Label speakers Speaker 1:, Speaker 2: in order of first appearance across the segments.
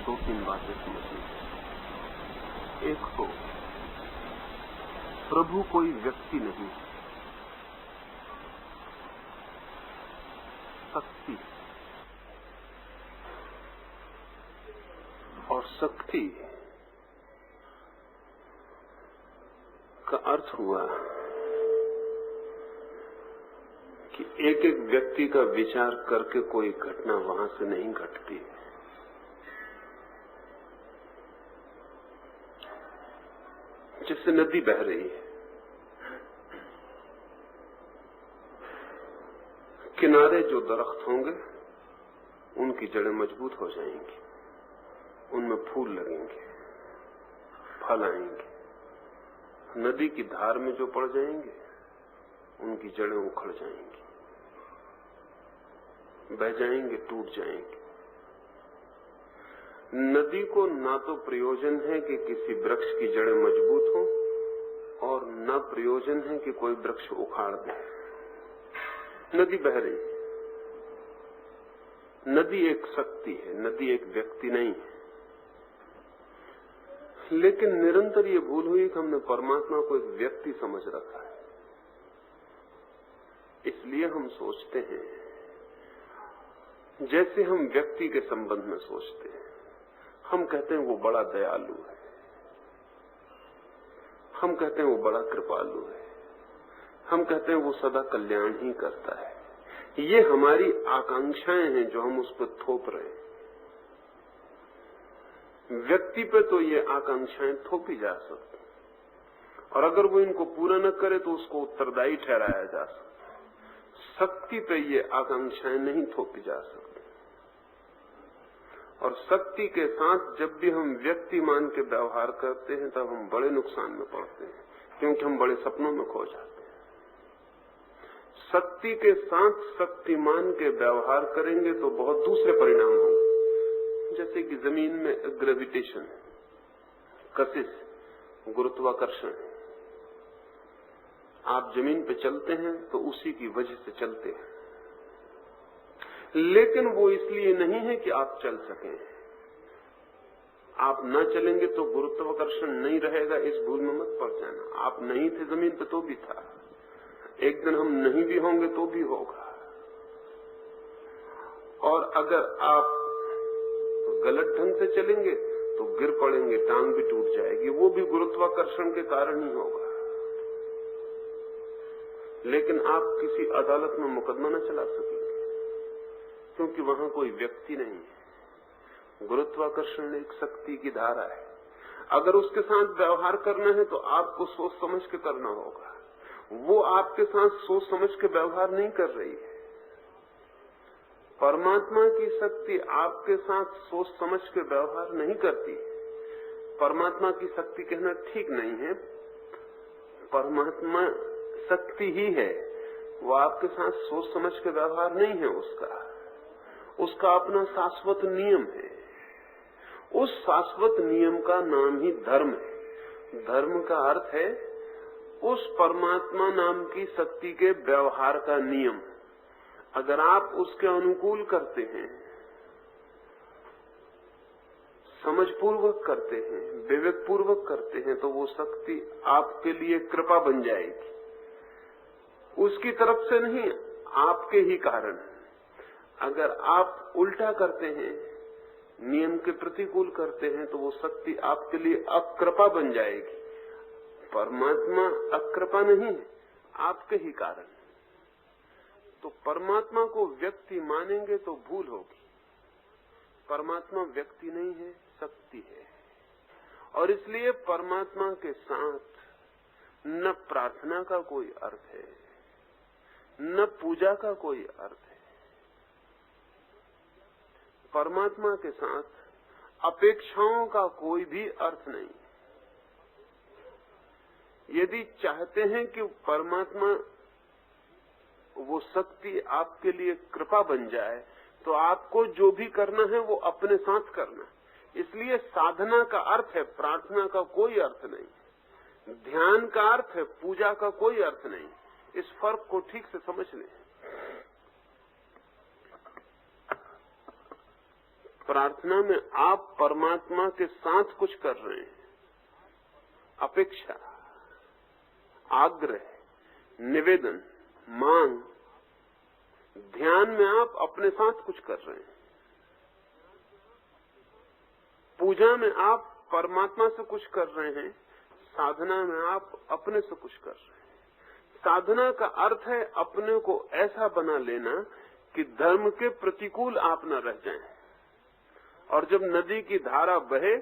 Speaker 1: 2-3 बातें समझनी। एक तो प्रभु कोई व्यक्ति नहीं, शक्ति। और शक्ति का अर्थ हुआ कि एक एक व्यक्ति का विचार करके कोई घटना वहां से नहीं घटती। जैसे नदी बह रही है, किनारे जो दरख्त होंगे उनकी जड़ें मजबूत हो जाएंगी, उनमें फूल लगेंगे, फल आएंगे। नदी की धार में जो पड़ जाएंगे उनकी जड़ें उखड़ जाएंगी, बह जाएंगे, टूट जाएंगे। नदी को ना तो प्रयोजन है कि किसी वृक्ष की जड़ें मजबूत हों और न प्रयोजन है कि कोई वृक्ष उखाड़ दे। नदी बह रही है। नदी एक शक्ति है, नदी एक व्यक्ति नहीं है। लेकिन निरंतर ये भूल हुई कि हमने परमात्मा को एक व्यक्ति समझ रखा है। इसलिए हम सोचते हैं जैसे हम व्यक्ति के संबंध में सोचते हैं। हम कहते हैं वो बड़ा दयालु है, हम कहते हैं वो बड़ा कृपालु है, हम कहते हैं वो सदा कल्याण ही करता है। ये हमारी आकांक्षाएं हैं जो हम उस पर थोप रहे हैं। व्यक्ति पे तो ये आकांक्षाएं थोपी जा सकती, और अगर वो इनको पूरा न करे तो उसको उत्तरदायी ठहराया जा सकता। शक्ति पे ये आकांक्षाएं नहीं थोपी जा सकती। और शक्ति के साथ जब भी हम व्यक्ति मान के व्यवहार करते हैं तब हम बड़े नुकसान में पड़ते हैं, क्योंकि हम बड़े सपनों में खो जाते हैं। शक्ति के साथ शक्तिमान के व्यवहार करेंगे तो बहुत दूसरे परिणाम होंगे। जैसे कि जमीन में ग्रेविटेशन, कशिश, गुरुत्वाकर्षण। आप जमीन पे चलते हैं तो उसी की वजह से चलते हैं, लेकिन वो इसलिए नहीं है कि आप चल सकें। आप न चलेंगे तो गुरुत्वाकर्षण नहीं रहेगा, इस भूल में मत पड़ जाना। आप नहीं थे जमीन पे तो भी था, एक दिन हम नहीं भी होंगे तो भी होगा। और अगर आप गलत ढंग से चलेंगे तो गिर पड़ेंगे, टांग भी टूट जाएगी, वो भी गुरुत्वाकर्षण के कारण ही होगा। लेकिन आप किसी अदालत में मुकदमा न चला सकेंगे, क्योंकि वहां कोई व्यक्ति नहीं है। गुरुत्वाकर्षण एक शक्ति की धारा है। अगर उसके साथ व्यवहार करना है तो आपको सोच समझ के करना होगा। वो आपके साथ सोच समझ के व्यवहार नहीं कर रही है। परमात्मा की शक्ति आपके साथ सोच समझ के व्यवहार नहीं करती। परमात्मा की शक्ति कहना ठीक नहीं है। परमात्मा शक्ति ही है, वो आपके साथ सोच समझ के व्यवहार नहीं है। उसका अपना शाश्वत नियम है। उस शाश्वत नियम का नाम ही धर्म है। धर्म का अर्थ है उस परमात्मा नाम की शक्ति के व्यवहार का नियम। अगर आप उसके अनुकूल करते हैं, समझपूर्वक करते हैं, विवेकपूर्वक करते हैं, तो वो शक्ति आपके लिए कृपा बन जाएगी। उसकी तरफ से नहीं, आपके ही कारण। अगर आप उल्टा करते हैं, नियम के प्रतिकूल करते हैं, तो वो शक्ति आपके लिए अकृपा बन जाएगी। परमात्मा अकृपा नहीं है, आपके ही कारण। तो परमात्मा को व्यक्ति मानेंगे तो भूल होगी। परमात्मा व्यक्ति नहीं है, शक्ति है। और इसलिए परमात्मा के साथ न प्रार्थना का कोई अर्थ है, न पूजा का कोई अर्थ है। परमात्मा के साथ अपेक्षाओं का कोई भी अर्थ नहीं। यदि चाहते हैं कि परमात्मा, वो शक्ति आपके लिए कृपा बन जाए, तो आपको जो भी करना है वो अपने साथ करना। इसलिए साधना का अर्थ है, प्रार्थना का कोई अर्थ नहीं। ध्यान का अर्थ है, पूजा का कोई अर्थ नहीं। इस फर्क को ठीक से समझ लें। प्रार्थना में आप परमात्मा के साथ कुछ कर रहे हैं, अपेक्षा, आग्रह, निवेदन, मांग। ध्यान में आप अपने साथ कुछ कर रहे हैं, पूजा में आप परमात्मा से कुछ कर रहे हैं, साधना में आप अपने से कुछ कर रहे हैं। साधना का अर्थ है अपने को ऐसा बना लेना कि धर्म के प्रतिकूल आप न रह जाएं, और जब नदी की धारा बहे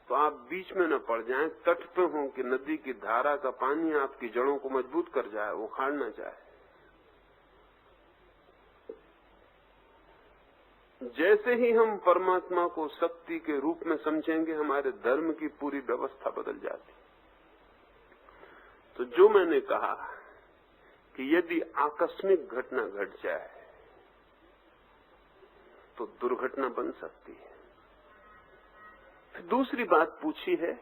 Speaker 1: तो आप बीच में न पड़ जाएं, तट पे हो कि नदी की धारा का पानी आपकी जड़ों को मजबूत कर जाए, उखाड़ न जाए। जैसे ही हम परमात्मा को शक्ति के रूप में समझेंगे, हमारे धर्म की पूरी व्यवस्था बदल जाती। तो जो मैंने कहा कि यदि आकस्मिक घटना घट जाए तो दुर्घटना बन सकती है। दूसरी बात पूछी है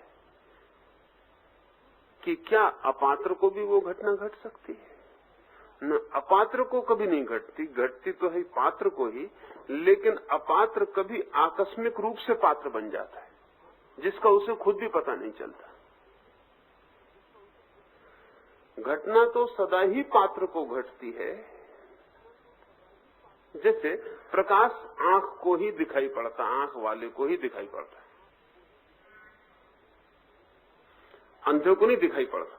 Speaker 1: कि क्या अपात्र को भी वो घटना घट सकती है? न, अपात्र को कभी नहीं घटती, घटती तो है पात्र को ही, लेकिन अपात्र कभी आकस्मिक रूप से पात्र बन जाता है, जिसका उसे खुद भी पता नहीं चलता। घटना तो सदा ही पात्र को घटती है। जैसे प्रकाश आंख को ही दिखाई पड़ता, आंख वाले को ही दिखाई पड़ता है, अंधे को नहीं दिखाई पड़ता,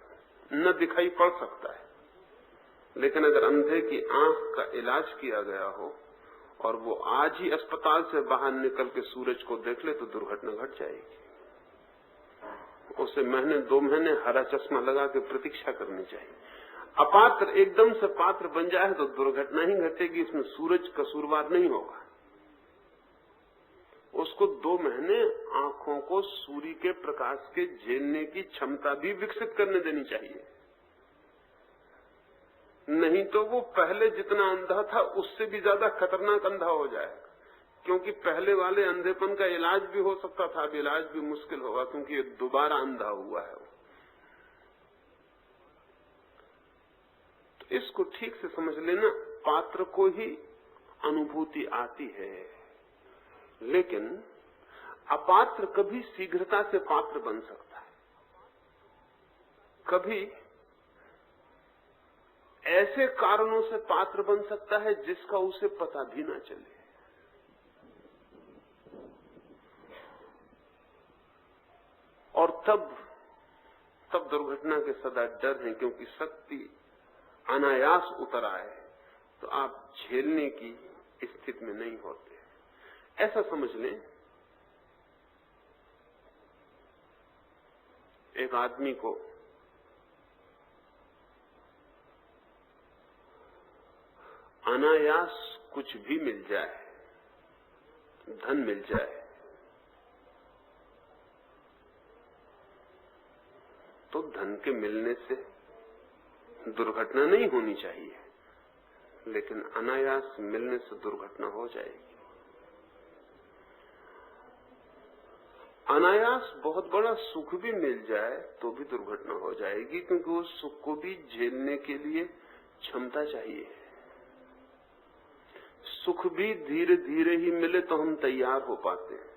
Speaker 1: न दिखाई पड़ सकता है। लेकिन अगर अंधे की आंख का इलाज किया गया हो और वो आज ही अस्पताल से बाहर निकल के सूरज को देख ले तो दुर्घटना घट जाएगी। उसे महीने 2 महीने हरा चश्मा लगा के प्रतीक्षा करनी चाहिए। अपात्र एकदम से पात्र बन जाए तो दुर्घटना ही घटेगी, इसमें सूरज कसूरवार नहीं होगा। उसको 2 महीने आंखों को सूर्य के प्रकाश के झेलने की क्षमता भी विकसित करने देनी चाहिए, नहीं तो वो पहले जितना अंधा था उससे भी ज्यादा खतरनाक अंधा हो जाएगा। क्योंकि पहले वाले अंधेपन का इलाज भी हो सकता था, अब इलाज भी मुश्किल होगा, क्योंकि ये दोबारा अंधा हुआ है। तो इसको ठीक से समझ लेना, पात्र को ही अनुभूति आती है, लेकिन अपात्र कभी शीघ्रता से पात्र बन सकता है, कभी ऐसे कारणों से पात्र बन सकता है जिसका उसे पता भी ना चले। और तब दुर्घटना के सदा डर है, क्योंकि शक्ति अनायास उतर आए तो आप झेलने की स्थिति में नहीं होते। ऐसा समझ लें, एक आदमी को अनायास कुछ भी मिल जाए, धन मिल जाए, तो धन के मिलने से दुर्घटना नहीं होनी चाहिए, लेकिन अनायास मिलने से दुर्घटना हो जाएगी। अनायास बहुत बड़ा सुख भी मिल जाए तो भी दुर्घटना हो जाएगी, क्योंकि उस सुख को भी झेलने के लिए क्षमता चाहिए। सुख भी धीरे धीरे ही मिले तो हम तैयार हो पाते हैं,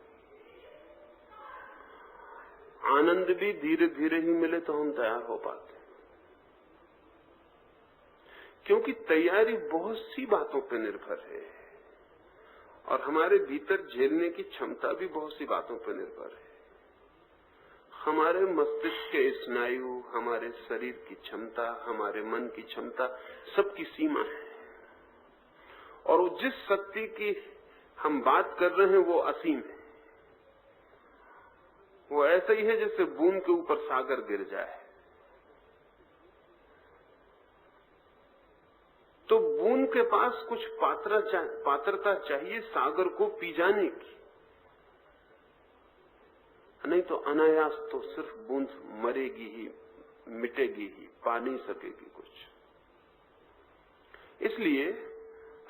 Speaker 1: आनंद भी धीरे धीरे ही मिले तो हम तैयार हो पाते हैं। क्योंकि तैयारी बहुत सी बातों पर निर्भर है और हमारे भीतर झेलने की क्षमता भी बहुत सी बातों पर निर्भर है। हमारे मस्तिष्क के स्नायु, हमारे शरीर की क्षमता, हमारे मन की क्षमता, सबकी सीमा है। और जिस शक्ति की हम बात कर रहे हैं वो असीम है। वो ऐसा ही है जैसे बूंद के ऊपर सागर गिर जाए, तो बूंद के पास कुछ पात्रता चाहिए सागर को पी जाने की, नहीं तो अनायास तो सिर्फ बूंद मरेगी ही, मिटेगी ही, पा नहीं सकेगी कुछ। इसलिए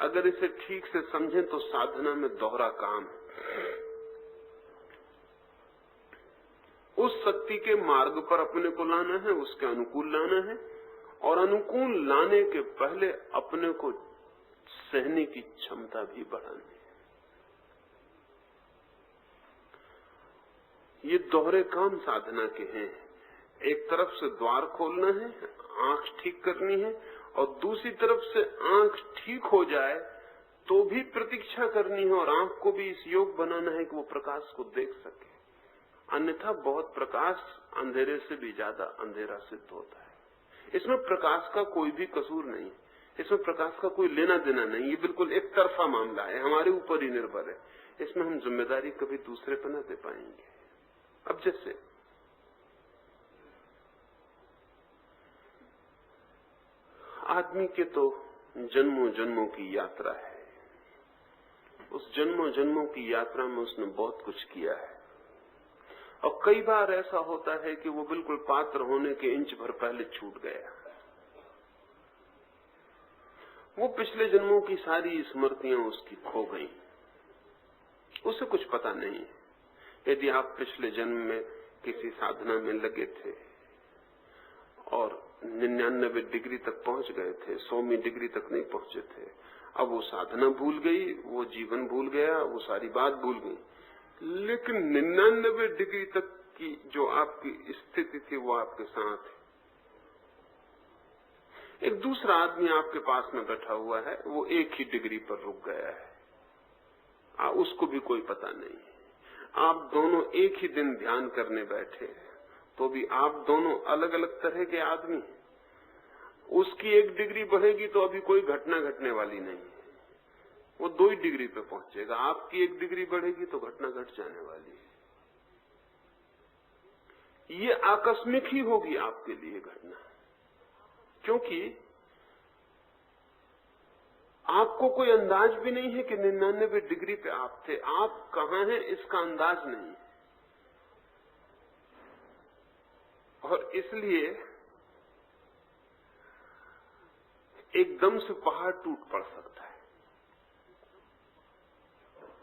Speaker 1: अगर इसे ठीक से समझें तो साधना में दोहरा काम है। उस शक्ति के मार्ग पर अपने को लाना है, उसके अनुकूल लाना है, और अनुकूल लाने के पहले अपने को सहने की क्षमता भी बढ़ानी है। ये दोहरे काम साधना के हैं। एक तरफ से द्वार खोलना है, आंख ठीक करनी है, और दूसरी तरफ से आंख ठीक हो जाए तो भी प्रतीक्षा करनी है और आंख को भी इस योग बनाना है कि वो प्रकाश को देख सके। अन्यथा बहुत प्रकाश अंधेरे से भी ज्यादा अंधेरा सिद्ध होता है। इसमें प्रकाश का कोई भी कसूर नहीं, इसमें प्रकाश का कोई लेना देना नहीं। ये बिल्कुल एक तरफा मामला है, हमारे ऊपर ही निर्भर है। इसमें हम जिम्मेदारी कभी दूसरे पर न दे पाएंगे। अब जैसे आदमी के तो जन्मों जन्मों की यात्रा है। उस जन्मों जन्मों की यात्रा में उसने बहुत कुछ किया है, और कई बार ऐसा होता है कि वो बिल्कुल पात्र होने के इंच भर पहले छूट गया। वो पिछले जन्मों की सारी स्मृतियां उसकी खो गई, उसे कुछ पता नहीं। यदि आप पिछले जन्म में किसी साधना में लगे थे और 99 डिग्री तक पहुंच गए थे, 100वीं डिग्री तक नहीं पहुंचे थे, अब वो साधना भूल गई, वो जीवन भूल गया, वो सारी बात भूल गई, लेकिन 99 डिग्री तक की जो आपकी स्थिति थी वो आपके साथ है। एक दूसरा आदमी आपके पास में बैठा हुआ है, वो एक ही डिग्री पर रुक गया है, उसको भी कोई पता नहीं। आप दोनों एक ही दिन ध्यान करने बैठे तो भी आप दोनों अलग अलग तरह के आदमी हैं। उसकी एक डिग्री बढ़ेगी तो अभी कोई घटना घटने वाली नहीं है, वो 2 ही डिग्री पे पहुंचेगा। आपकी एक डिग्री बढ़ेगी तो घटना घट जाने वाली है। ये आकस्मिक ही होगी आपके लिए घटना, क्योंकि आपको कोई अंदाज भी नहीं है कि 99 डिग्री पे आप थे। आप कहां हैं इसका अंदाज नहीं, और इसलिए एकदम से पहाड़ टूट पड़ सकता है,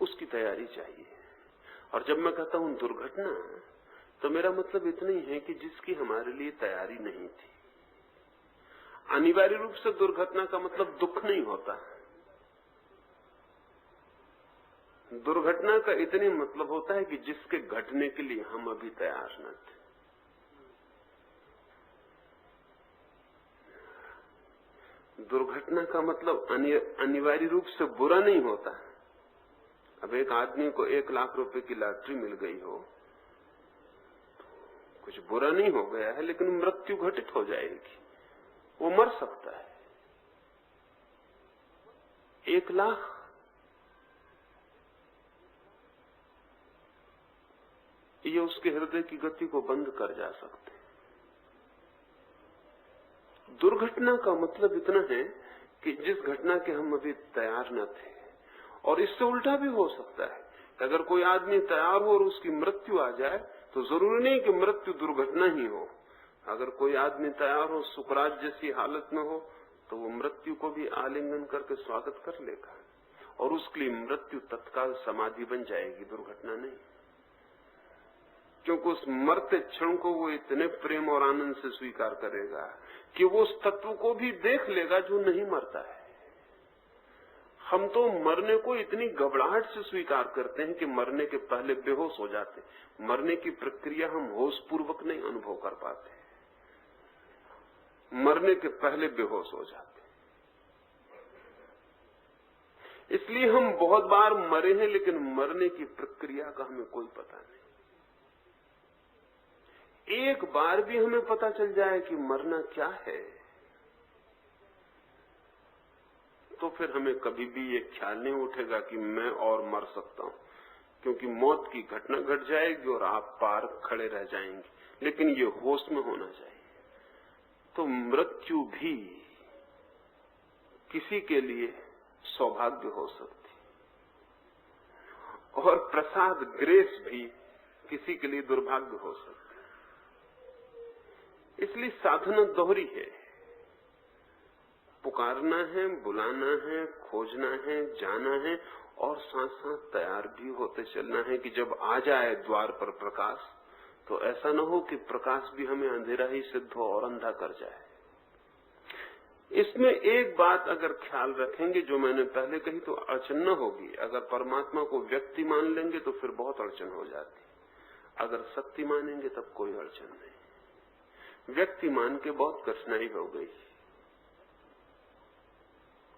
Speaker 1: उसकी तैयारी चाहिए। और जब मैं कहता हूं दुर्घटना, तो मेरा मतलब इतना ही है कि जिसकी हमारे लिए तैयारी नहीं थी। अनिवार्य रूप से दुर्घटना का मतलब दुख नहीं होता। दुर्घटना का इतनी मतलब होता है कि जिसके घटने के लिए हम अभी तैयार न थे। दुर्घटना का मतलब अनिवार्य रूप से बुरा नहीं होता। अब एक आदमी को 1 लाख रुपए की लॉटरी मिल गई हो, कुछ बुरा नहीं हो गया है, लेकिन मृत्यु घटित हो जाएगी, वो मर सकता है। 1 लाख ये उसके हृदय की गति को बंद कर जा सकते हैं। दुर्घटना का मतलब इतना है कि जिस घटना के हम अभी तैयार न थे। और इससे उल्टा भी हो सकता है कि अगर कोई आदमी तैयार हो और उसकी मृत्यु आ जाए तो जरूरी नहीं कि मृत्यु दुर्घटना ही हो। अगर कोई आदमी तैयार हो, सुकरात जैसी हालत में हो, तो वो मृत्यु को भी आलिंगन करके स्वागत कर लेगा, और उसके लिए मृत्यु तत्काल समाधि बन जाएगी, दुर्घटना नहीं। क्योंकि उस मरते क्षण को वो इतने प्रेम और आनंद से स्वीकार करेगा कि वो उस तत्व को भी देख लेगा जो नहीं मरता है। हम तो मरने को इतनी घबराहट से स्वीकार करते हैं कि मरने के पहले बेहोश हो जाते। मरने की प्रक्रिया हम होश पूर्वक नहीं अनुभव कर पाते, मरने के पहले बेहोश हो जाते। इसलिए हम बहुत बार मरे हैं, लेकिन मरने की प्रक्रिया का हमें कोई पता नहीं। एक बार भी हमें पता चल जाए कि मरना क्या है, तो फिर हमें कभी भी ये ख्याल नहीं उठेगा कि मैं और मर सकता हूं, क्योंकि मौत की घटना घट जाएगी और आप पार खड़े रह जाएंगे। लेकिन ये होश में होना चाहिए। तो मृत्यु भी किसी के लिए सौभाग्य हो सकती, और प्रसाद ग्रेस भी किसी के लिए दुर्भाग्य हो सकती। इसलिए साधना दोहरी है, पुकारना है, बुलाना है, खोजना है, जाना है, और साथ साथ तैयार भी होते चलना है कि जब आ जाए द्वार पर प्रकाश, तो ऐसा न हो कि प्रकाश भी हमें अंधेरा ही सिद्ध हो और अंधा कर जाए। इसमें एक बात अगर ख्याल रखेंगे जो मैंने पहले कही, तो अड़चन न होगी। अगर परमात्मा को व्यक्ति मान लेंगे तो फिर बहुत अड़चन हो जाती। अगर शक्ति मानेंगे तब कोई अड़चन नहीं। व्यक्ति मान के बहुत कठिनाई हो गई,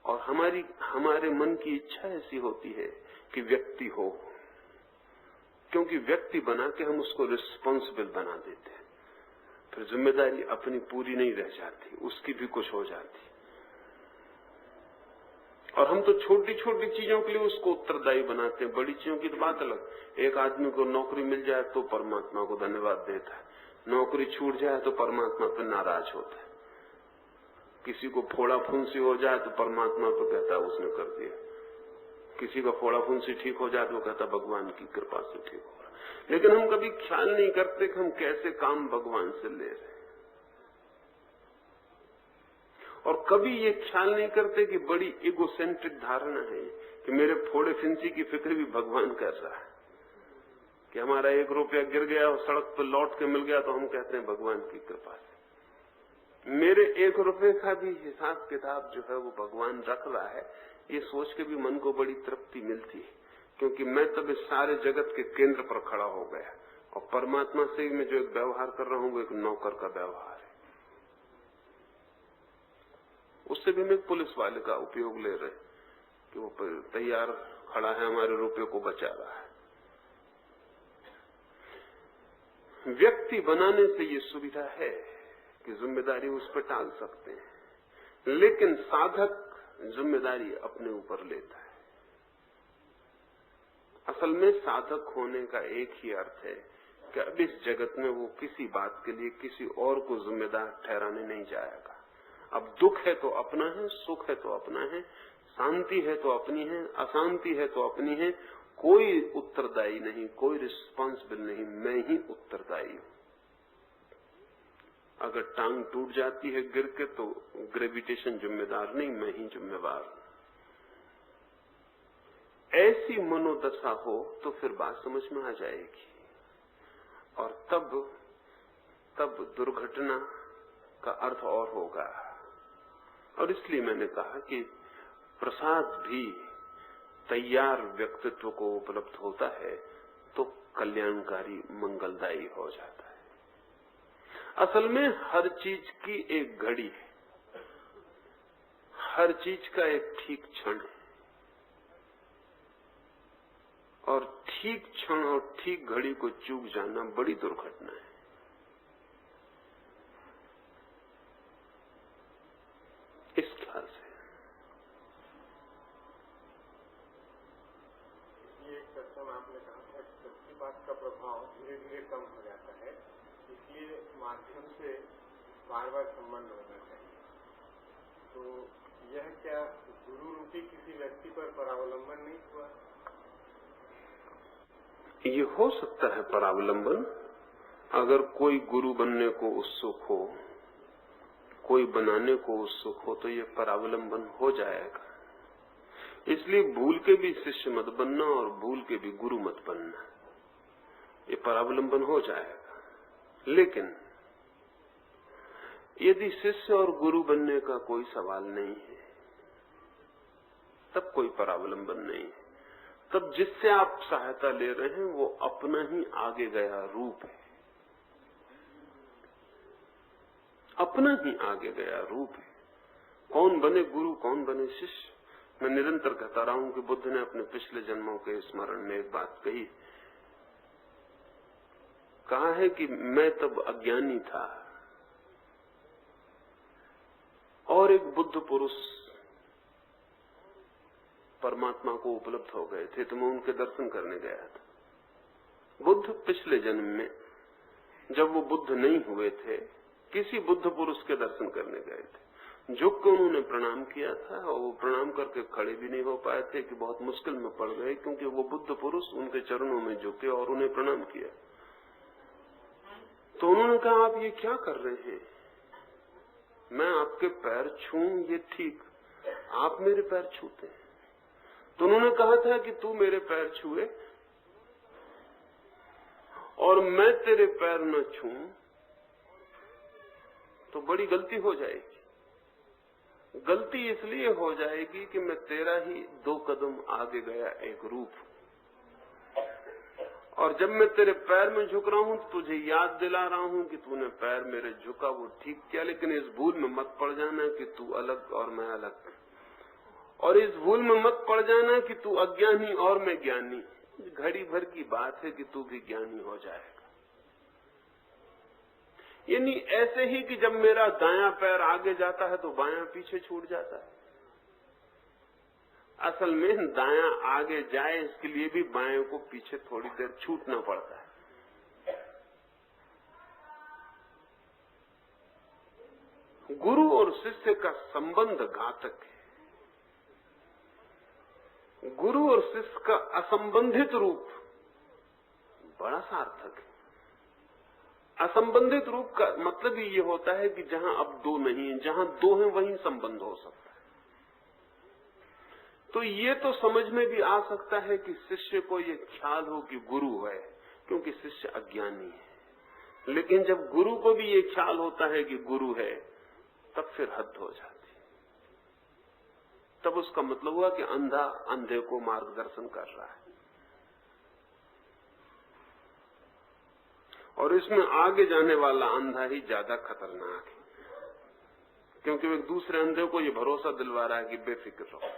Speaker 1: और हमारे मन की इच्छा ऐसी होती है कि व्यक्ति हो, क्योंकि व्यक्ति बना के हम उसको रिस्पॉन्सिबल बना देते हैं। फिर जिम्मेदारी अपनी पूरी नहीं रह जाती, उसकी भी कुछ हो जाती। और हम तो छोटी छोटी चीजों के लिए उसको उत्तरदायी बनाते हैं, बड़ी चीजों की तो बात अलग। एक आदमी को नौकरी मिल जाए तो परमात्मा को धन्यवाद देता है, नौकरी छूट जाए तो परमात्मा पर नाराज होता है। किसी को फोड़ा फुंसी हो जाए तो परमात्मा पर कहता है उसने कर दिया, किसी का फोड़ा फुंसी ठीक हो जाए तो कहता भगवान की कृपा से ठीक हो रहा। लेकिन हम कभी ख्याल नहीं करते कि हम कैसे काम भगवान से ले रहे हैं, और कभी ये ख्याल नहीं करते कि बड़ी इगोसेंट्रिक धारणा है कि मेरे फोड़े फिंसी की फिक्र भी भगवान कर रहा है, कि हमारा 1 रुपया गिर गया और सड़क पर लौट के मिल गया तो हम कहते हैं भगवान की कृपा से। मेरे 1 रुपये का भी हिसाब किताब जो है वो भगवान रख रहा है, ये सोच के भी मन को बड़ी तृप्ति मिलती है, क्योंकि मैं तब इस सारे जगत के केंद्र पर खड़ा हो गया, और परमात्मा से मैं जो एक व्यवहार कर रहा हूँ वो एक नौकर का व्यवहार है। उससे भी हम एक पुलिस वाले का उपयोग ले रहे कि वो तैयार खड़ा है, हमारे रुपये को बचा रहा है। व्यक्ति बनाने से ये सुविधा है कि जिम्मेदारी उस पर टाल सकते हैं, लेकिन साधक जिम्मेदारी अपने ऊपर लेता है। असल में साधक होने का एक ही अर्थ है कि अब इस जगत में वो किसी बात के लिए किसी और को जिम्मेदार ठहराने नहीं जाएगा। अब दुख है तो अपना है, सुख है तो अपना है, शांति है तो अपनी है, अशांति है तो अपनी है। कोई उत्तरदायी नहीं, कोई रिस्पॉन्सिबल नहीं, मैं ही उत्तरदायी हूं। अगर टांग टूट जाती है गिर के तो ग्रेविटेशन जिम्मेदार नहीं, मैं ही जिम्मेवार हूं। ऐसी मनोदशा हो तो फिर बात समझ में आ जाएगी, और तब दुर्घटना का अर्थ और होगा। और इसलिए मैंने कहा कि प्रसाद भी तैयार व्यक्तित्व को उपलब्ध होता है तो कल्याणकारी मंगलदायी हो जाता है। असल में हर चीज की एक घड़ी है, हर चीज का एक ठीक क्षण है, और ठीक क्षण और ठीक घड़ी को चूक जाना बड़ी दुर्घटना है। इस ख्याल से
Speaker 2: ये दर्शन आपने कहा था कि सबकी बात का प्रभाव धीरे धीरे कम हो जाता है, इसलिए माध्यम से बार बार संबंध होना चाहिए। तो यह क्या गुरु रूपी किसी व्यक्ति पर परावलंबन नहीं हुआ?
Speaker 1: ये हो सकता है परावलंबन। अगर कोई गुरु बनने को उत्सुक हो, कोई बनाने को उत्सुक हो, तो ये परावलंबन हो जाएगा। इसलिए भूल के भी शिष्य मत बनना और भूल के भी गुरु मत बनना, ये परावलंबन हो जाएगा। लेकिन यदि शिष्य और गुरु बनने का कोई सवाल नहीं है, तब कोई परावलंबन नहीं है। तब जिससे आप सहायता ले रहे हैं वो अपना ही आगे गया रूप है, अपना ही आगे गया रूप है। कौन बने गुरु, कौन बने शिष्य? मैं निरंतर कहता रहा हूं कि बुद्ध ने अपने पिछले जन्मों के स्मरण में एक बात कहा है कि मैं तब अज्ञानी था और एक बुद्ध पुरुष परमात्मा को उपलब्ध हो गए थे, तो मैं उनके दर्शन करने गया था। बुद्ध पिछले जन्म में जब वो बुद्ध नहीं हुए थे, किसी बुद्ध पुरुष के दर्शन करने गए थे। झुक के उन्होंने प्रणाम किया था, और वो प्रणाम करके खड़े भी नहीं हो पाए थे कि बहुत मुश्किल में पड़ गए, क्योंकि वो बुद्ध पुरुष उनके चरणों में झुके और उन्हें प्रणाम किया। तो उन्होंने कहा, आप ये क्या कर रहे हैं? मैं आपके पैर छूं ये ठीक, आप मेरे पैर छूते हैं। तो उन्होंने कहा था कि तू मेरे पैर छुए और मैं तेरे पैर न छूं तो बड़ी गलती हो जाएगी। गलती इसलिए हो जाएगी कि मैं तेरा ही 2 कदम आगे गया एक रूप, और जब मैं तेरे पैर में झुक रहा हूं तो तुझे याद दिला रहा हूं कि तूने पैर मेरे झुका वो ठीक किया, लेकिन इस भूल में मत पड़ जाना कि तू अलग और मैं अलग, और इस भूल में मत पड़ जाना कि तू अज्ञानी और मैं ज्ञानी। घड़ी भर की बात है कि तू भी ज्ञानी हो जाएगा। यानी ऐसे ही कि जब मेरा दायां पैर आगे जाता है तो बायां पीछे छूट जाता है। असल में दायां आगे जाए इसके लिए भी बाएं को पीछे थोड़ी देर छूटना पड़ता है। गुरु और शिष्य का संबंध घातक है। गुरु और शिष्य का असंबंधित रूप बड़ा सार्थक है। असंबंधित रूप का मतलब ही ये होता है कि जहां अब दो नहीं है, जहां दो हैं वहीं संबंध हो सकता है। तो ये तो समझ में भी आ सकता है कि शिष्य को ये ख्याल हो कि गुरु है, क्योंकि शिष्य अज्ञानी है। लेकिन जब गुरु को भी ये ख्याल होता है कि गुरु है, तब फिर हद हो जाती। तब उसका मतलब हुआ कि अंधा अंधे को मार्गदर्शन कर रहा है। और इसमें आगे जाने वाला अंधा ही ज्यादा खतरनाक है, क्योंकि वो एक दूसरे अंधे को ये भरोसा दिलवा रहा है कि बेफिक्र रहो।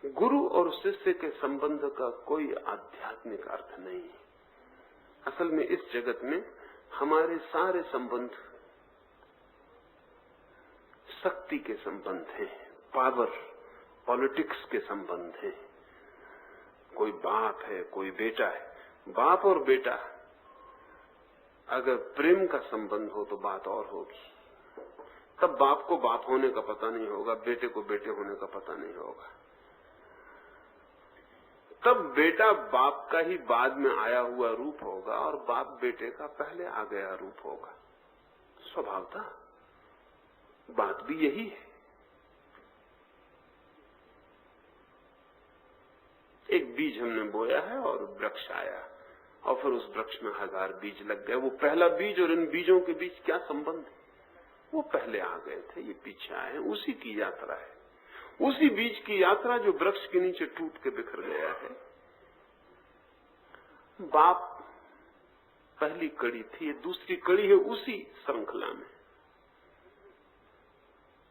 Speaker 1: गुरु और शिष्य के संबंध का कोई आध्यात्मिक अर्थ नहीं है। असल में इस जगत में हमारे सारे संबंध शक्ति के संबंध हैं, पावर, पॉलिटिक्स के संबंध हैं। कोई बाप है, कोई बेटा है। बाप और बेटा अगर प्रेम का संबंध हो तो बात और होगी। तब बाप को बाप होने का पता नहीं होगा, बेटे को बेटे होने का पता नहीं होगा। तब बेटा बाप का ही बाद में आया हुआ रूप होगा और बाप बेटे का पहले आ गया रूप होगा। स्वभावतः बात भी यही है। एक बीज हमने बोया है और वृक्ष आया, और फिर उस वृक्ष में 1000 बीज लग गए। वो पहला बीज और इन बीजों के बीच क्या संबंध है? वो पहले आ गए थे, ये पीछे आए, उसी की यात्रा है। उसी बीज की यात्रा जो वृक्ष के नीचे टूट के बिखर गया है। बाप पहली कड़ी थी, ये दूसरी कड़ी है उसी श्रृंखला में।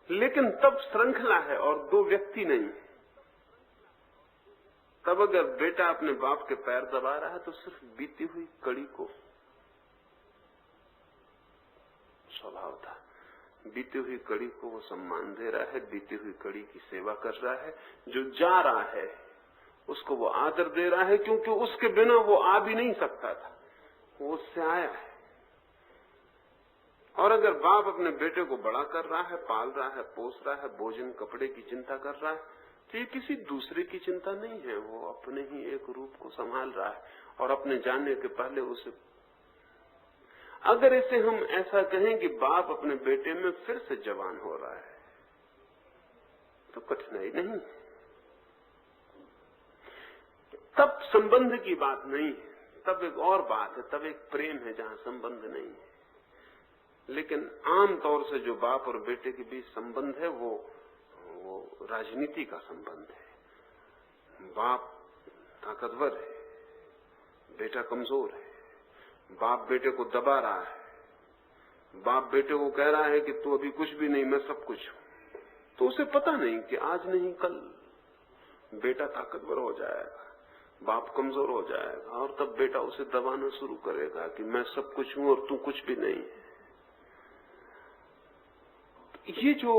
Speaker 1: लेकिन तब श्रृंखला है और दो व्यक्ति नहीं। तब अगर बेटा अपने बाप के पैर दबा रहा है तो सिर्फ बीती हुई कड़ी को स्वभाव था, बीती हुई कड़ी को वो सम्मान दे रहा है, बीती हुई कड़ी की सेवा कर रहा है। जो जा रहा है उसको वो आदर दे रहा है, क्योंकि उसके बिना वो आ भी नहीं सकता था, वो उससे आया है। और अगर बाप अपने बेटे को बड़ा कर रहा है, पाल रहा है, पोस रहा है, भोजन कपड़े की चिंता कर रहा है, तो ये किसी दूसरे की चिंता नहीं है। वो अपने ही एक रूप को संभाल रहा है और अपने जाने के पहले उसे। अगर इसे हम ऐसा कहें कि बाप अपने बेटे में फिर से जवान हो रहा है, तो कठिनाई नहीं। तब संबंध की बात नहीं है, तब एक और बात है, तब एक प्रेम है जहां संबंध नहीं है। लेकिन आमतौर से जो बाप और बेटे के बीच संबंध है वो राजनीति का संबंध है। बाप ताकतवर है, बेटा कमजोर है। बाप बेटे को दबा रहा है, बाप बेटे को कह रहा है कि तू अभी कुछ भी नहीं, मैं सब कुछ हूं। तो उसे पता नहीं कि आज नहीं कल बेटा ताकतवर हो जाएगा, बाप कमजोर हो जाएगा, और तब बेटा उसे दबाना शुरू करेगा कि मैं सब कुछ हूं और तू कुछ भी नहीं है। ये जो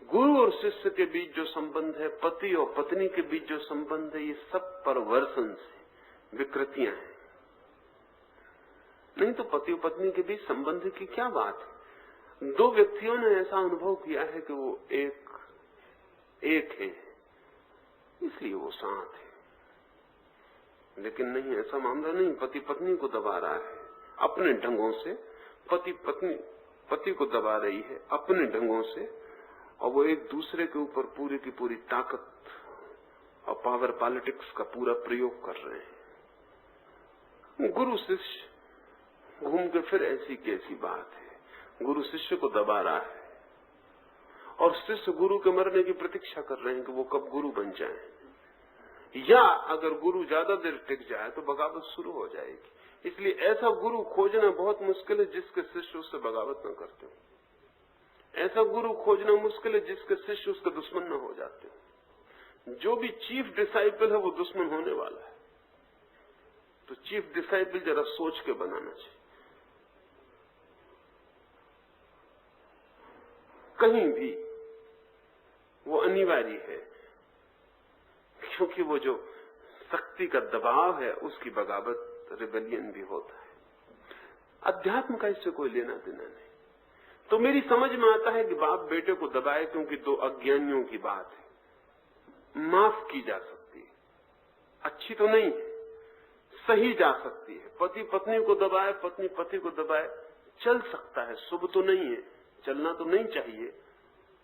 Speaker 1: गुरु और शिष्य के बीच जो संबंध है, पति और पत्नी के बीच जो संबंध है, ये सब परवर्सन से विकृतियां हैं। नहीं तो पति और पत्नी के बीच संबंध की क्या बात है? दो व्यक्तियों ने ऐसा अनुभव किया है कि वो एक है, इसलिए वो साथ है। लेकिन नहीं, ऐसा मामला नहीं। पति पत्नी को दबा रहा है अपने ढंगों से, पति को दबा रही है अपने ढंगों से, और वो एक दूसरे के ऊपर पूरी की पूरी ताकत और पावर पॉलिटिक्स का पूरा प्रयोग कर रहे हैं। गुरु शिष्य घूम के फिर ऐसी कैसी बात है? गुरु शिष्य को दबा रहा है और शिष्य गुरु के मरने की प्रतीक्षा कर रहे हैं कि वो कब गुरु बन जाए, या अगर गुरु ज्यादा देर टिक जाए तो बगावत शुरू हो जाएगी। इसलिए ऐसा गुरु खोजना बहुत मुश्किल है जिसके शिष्य उससे बगावत न करते हो। ऐसा गुरु खोजना मुश्किल है जिसके शिष्य उसके दुश्मन न हो जाते हो। जो भी चीफ डिसाइपल है वो दुश्मन होने वाला है। तो चीफ डिसाइपल जरा सोच के बनाना चाहिए। कहीं भी वो अनिवार्य है, क्योंकि वो जो शक्ति का दबाव है उसकी बगावत, रिबेलियन भी होता है। अध्यात्म का इससे कोई लेना देना नहीं। तो मेरी समझ में आता है कि बाप बेटे को दबाए क्योंकि दो अज्ञानियों की बात है, माफ की जा सकती है, अच्छी तो नहीं है, सही जा सकती है। पति पत्नी को दबाए, पत्नी पति को दबाए, चल सकता है, शुभ तो नहीं है, चलना तो नहीं चाहिए,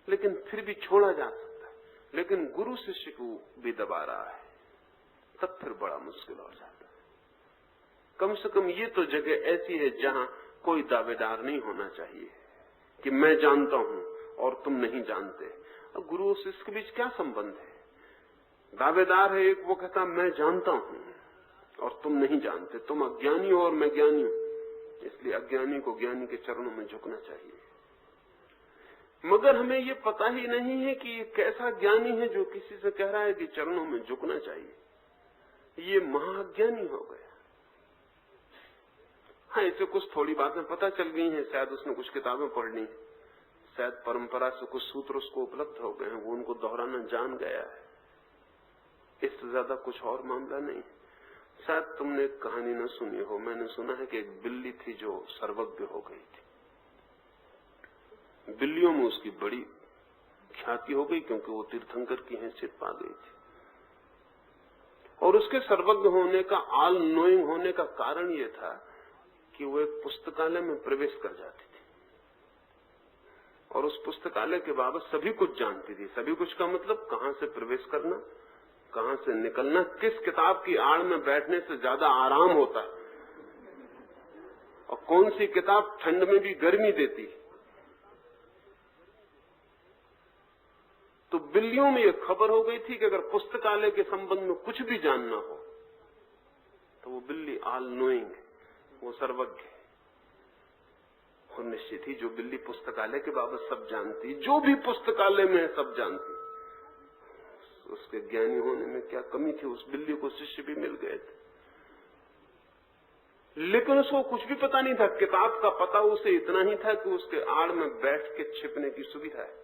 Speaker 1: लेकिन फिर भी छोड़ा जा सकता है। लेकिन गुरु शिष्य को भी दबा रहा है, तब फिर बड़ा मुश्किल हो जाता है। कम से कम ये तो जगह ऐसी है जहां कोई दावेदार नहीं होना चाहिए कि मैं जानता हूं और तुम नहीं जानते। अब गुरु और शिष्य के बीच क्या संबंध है? दावेदार है एक, वो कहता मैं जानता हूं और तुम नहीं जानते, तुम अज्ञानी हो और मैं ज्ञानी हूं, इसलिए अज्ञानी को ज्ञानी के चरणों में झुकना चाहिए। मगर हमें ये पता ही नहीं है कि ये कैसा ज्ञानी है जो किसी से कह रहा है कि चरणों में झुकना चाहिए। ये महाज्ञानी हो गया। हाँ, इसे कुछ थोड़ी बातें पता चल गई हैं, शायद उसने कुछ किताबें पढ़ ली, शायद परंपरा से कुछ सूत्र उसको उपलब्ध हो गए हैं, वो उनको दोहराना जान गया है। इससे ज्यादा कुछ और मामला नहीं। शायद तुमने एक कहानी न सुनी हो, मैंने सुना है कि एक बिल्ली थी जो सर्वज्ञ हो गई थी। बिल्लियों में उसकी बड़ी ख्याति हो गई क्योंकि वो तीर्थंकर की हैसियत पा गई थी। और उसके सर्वज्ञ होने का, ऑल नोइंग होने का कारण ये था कि वो एक पुस्तकालय में प्रवेश कर जाती थी और उस पुस्तकालय के बाबत सभी कुछ जानती थी। सभी कुछ का मतलब कहां से प्रवेश करना, कहां से निकलना, किस किताब की आड़ में बैठने से ज्यादा आराम होता है और कौन सी किताब ठंड में भी गर्मी देती है। तो बिल्लियों में यह खबर हो गई थी कि अगर पुस्तकालय के संबंध में कुछ भी जानना हो तो वो बिल्ली ऑल नोइंग, वो सर्वज्ञ और निश्चित ही जो बिल्ली पुस्तकालय के बाबत सब जानती, जो भी पुस्तकालय में है सब जानती, उसके ज्ञानी होने में क्या कमी थी? उस बिल्ली को शिष्य भी मिल गए थे, लेकिन उसको कुछ भी पता नहीं था। किताब का पता उसे इतना ही था कि उसके आड़ में बैठ के छिपने की सुविधा है।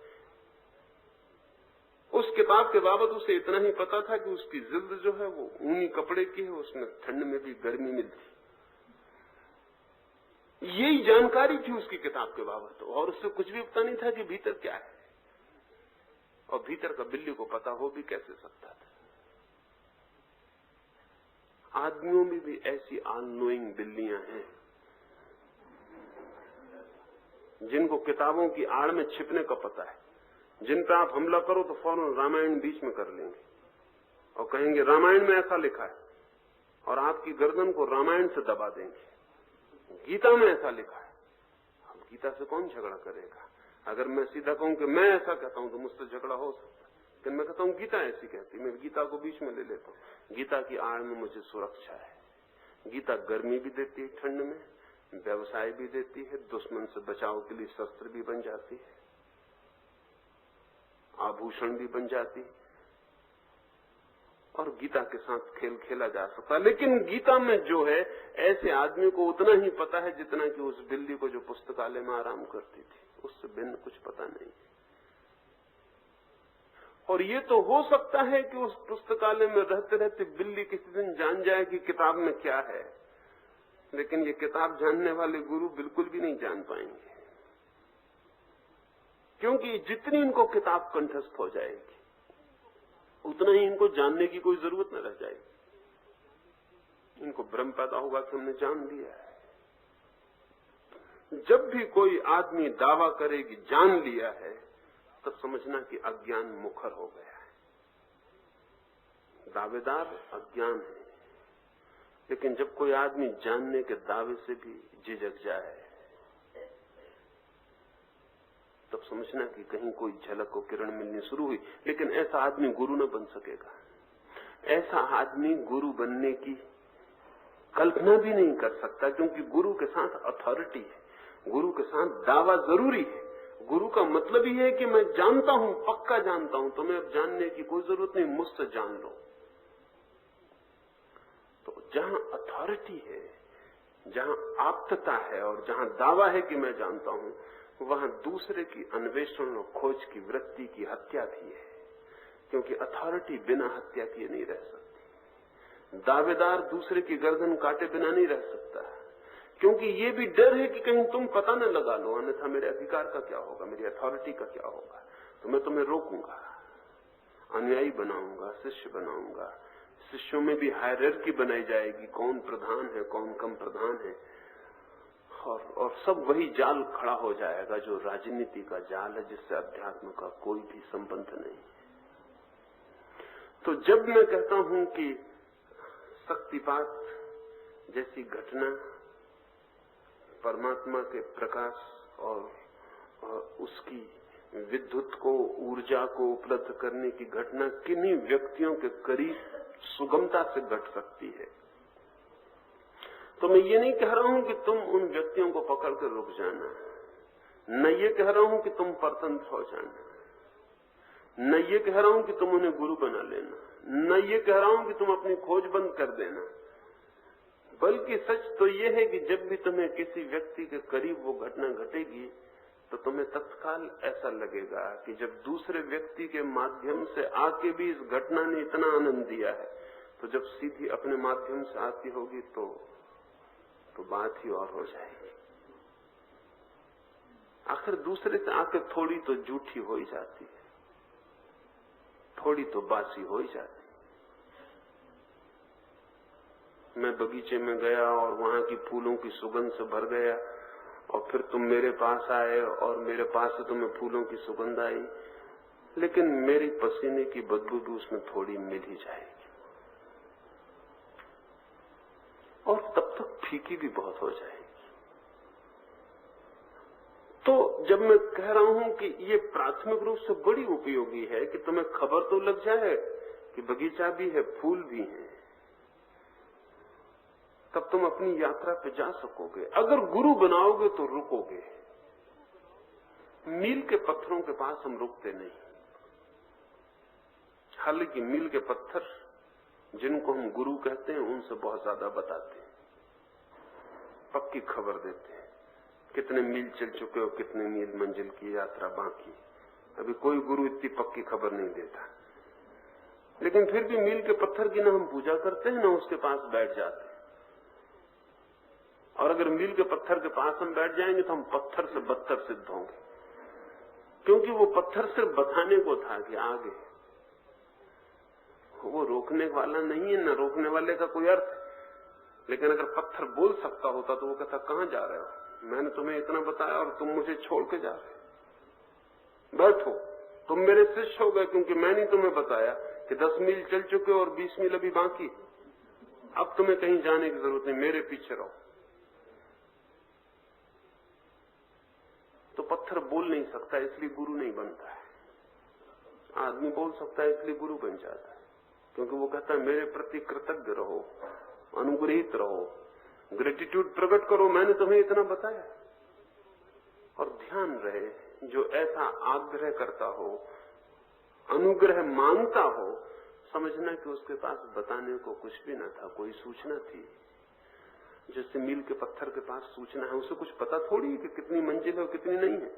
Speaker 1: उस किताब के बाबत उसे इतना ही पता था कि उसकी जिल्द जो है वो ऊनी कपड़े की है, उसमें ठंड में भी गर्मी मिलती। यही जानकारी थी उसकी किताब के बाबत, और उससे कुछ भी पता नहीं था कि भीतर क्या है। और भीतर का बिल्ली को पता हो भी कैसे सकता था? आदमियों में भी ऐसी अननोइंग बिल्लियां हैं जिनको किताबों की आड़ में छिपने का पता है, जिन पे आप हमला करो तो फौरन रामायण बीच में कर लेंगे और कहेंगे रामायण में ऐसा लिखा है, और आपकी गर्दन को रामायण से दबा देंगे। गीता में ऐसा लिखा है। अब गीता से कौन झगड़ा करेगा? अगर मैं सीधा कहूं कि मैं ऐसा कहता हूं तो मुझसे झगड़ा हो सकता है, लेकिन मैं कहता हूं गीता ऐसी कहती, मैं गीता को बीच में ले लेता हूं। गीता की आड़ में मुझे सुरक्षा है। गीता गर्मी भी देती है, ठंड में व्यवसाय भी देती है, दुश्मन से बचाव के लिए शस्त्र भी बन जाती है, आभूषण भी बन जाती है, और गीता के साथ खेल खेला जा सकता है। लेकिन गीता में जो है, ऐसे आदमी को उतना ही पता है जितना कि उस बिल्ली को जो पुस्तकालय में आराम करती थी, उससे भिन्न कुछ पता नहीं। और ये तो हो सकता है कि उस पुस्तकालय में रहते रहते बिल्ली किसी दिन जान जाए कि किताब में क्या है, लेकिन ये किताब जानने वाले गुरु बिल्कुल भी नहीं जान पाएंगे, क्योंकि जितनी इनको किताब कंठस्थ हो जाएगी उतना ही इनको जानने की कोई जरूरत न रह जाएगी। इनको भ्रम पैदा होगा कि हमने जान लिया है। जब भी कोई आदमी दावा करे कि जान लिया है, तब समझना कि अज्ञान मुखर हो गया है। दावेदार अज्ञान है, लेकिन जब कोई आदमी जानने के दावे से भी झिझक जाए तब समझना कि कहीं कोई झलक को किरण मिलनी शुरू हुई। लेकिन ऐसा आदमी गुरु न बन सकेगा। ऐसा आदमी गुरु बनने की कल्पना भी नहीं कर सकता, क्योंकि गुरु के साथ अथॉरिटी है, गुरु के साथ दावा जरूरी है। गुरु का मतलब ही है कि मैं जानता हूं, पक्का जानता हूं, तुम्हें अब जानने की कोई जरूरत नहीं, मुझसे जान लो। तो जहां अथॉरिटी है, जहां आप्तता है और जहां दावा है कि मैं जानता हूं, वहां दूसरे की अन्वेषण और खोज की वृत्ति की हत्या भी है, क्योंकि अथॉरिटी बिना हत्या किए नहीं रह सकती। दावेदार दूसरे की गर्दन काटे बिना नहीं रह सकता, क्योंकि ये भी डर है कि कहीं तुम पता न लगा लो, अन्यथा मेरे अधिकार का क्या होगा, मेरी अथॉरिटी का क्या होगा। तो मैं तुम्हें रोकूंगा, अनुयायी बनाऊंगा, शिष्य बनाऊंगा। शिष्यों में भी हायरार्की बनाई जाएगी, कौन प्रधान है, कौन कम प्रधान है, और सब वही जाल खड़ा हो जाएगा जो राजनीति का जाल है, जिससे अध्यात्म का कोई भी संबंध नहीं। तो जब मैं कहता हूं कि शक्तिपात जैसी घटना परमात्मा के प्रकाश और उसकी विद्युत को, ऊर्जा को उपलब्ध करने की घटना किन्हीं व्यक्तियों के करीब सुगमता से घट सकती है, तो मैं ये नहीं कह रहा हूं कि तुम उन व्यक्तियों को पकड़ कर रुक जाना, न ये कह रहा हूं कि तुम परतंत्र हो जाना, न ये कह रहा हूं कि तुम उन्हें गुरु बना लेना, न ये कह रहा हूं कि तुम अपनी खोज बंद कर देना। बल्कि सच तो ये है कि जब भी तुम्हें किसी व्यक्ति के करीब वो घटना घटेगी, तो तुम्हें तत्काल ऐसा लगेगा कि जब दूसरे व्यक्ति के माध्यम से आके भी इस घटना ने इतना आनंद दिया है, तो जब सीधी अपने माध्यम से आती होगी तो बात ही और हो जाएगी। आखिर दूसरे से आकर थोड़ी तो झूठी हो ही जाती है, थोड़ी तो बासी हो ही जाती है। मैं बगीचे में गया और वहां की फूलों की सुगंध से भर गया, और फिर तुम मेरे पास आए और मेरे पास से तुम्हें फूलों की सुगंध आई, लेकिन मेरी पसीने की बदबू भी उसमें थोड़ी मिल ही जाएगी, और तब तक फीकी भी बहुत हो जाएगी। तो जब मैं कह रहा हूं कि ये प्राथमिक रूप से बड़ी उपयोगी है कि तुम्हें खबर तो लग जाए कि बगीचा भी है, फूल भी हैं, तब तुम अपनी यात्रा पे जा सकोगे। अगर गुरु बनाओगे तो रुकोगे। मील के पत्थरों के पास हम रुकते नहीं। हालांकि मील के पत्थर जिनको हम गुरु कहते हैं उनसे बहुत ज्यादा बताते हैं, पक्की खबर देते हैं, कितने मील चल चुके हो, कितने मील मंजिल की यात्रा बाकी। अभी कोई गुरु इतनी पक्की खबर नहीं देता, लेकिन फिर भी मील के पत्थर की ना हम पूजा करते हैं, ना उसके पास बैठ जाते हैं। और अगर मील के पत्थर के पास हम बैठ जाएंगे तो हम पत्थर से बदतर सिद्ध होंगे, क्योंकि वो पत्थर सिर्फ बताने को था कि आगे, वो रोकने वाला नहीं है, न रोकने वाले का कोई अर्थ है। लेकिन अगर पत्थर बोल सकता होता तो वो कहता कहां जा रहे हो, मैंने तुम्हें इतना बताया और तुम मुझे छोड़ के जा रहे हो, बैठो, तुम मेरे शिष्य हो गए, क्योंकि मैंने तुम्हें बताया कि 10 मील चल चुके और 20 मील अभी बाकी, अब तुम्हें कहीं जाने की जरूरत नहीं, मेरे पीछे रहो। तो पत्थर बोल नहीं सकता इसलिए गुरु नहीं बनता है, आदमी बोल सकता है इसलिए गुरु बन जाता है, क्योंकि वो कहता है मेरे प्रति कृतज्ञ रहो, अनुग्रहित रहो, ग्रेटिट्यूड प्रकट करो, मैंने तुम्हें इतना बताया। और ध्यान रहे, जो ऐसा आग्रह करता हो, अनुग्रह मांगता हो, समझना कि उसके पास बताने को कुछ भी न था, कोई सूचना थी। जैसे मील के पत्थर के पास सूचना है, उसे कुछ पता थोड़ी है कि कितनी मंजिल है और कितनी नहीं है,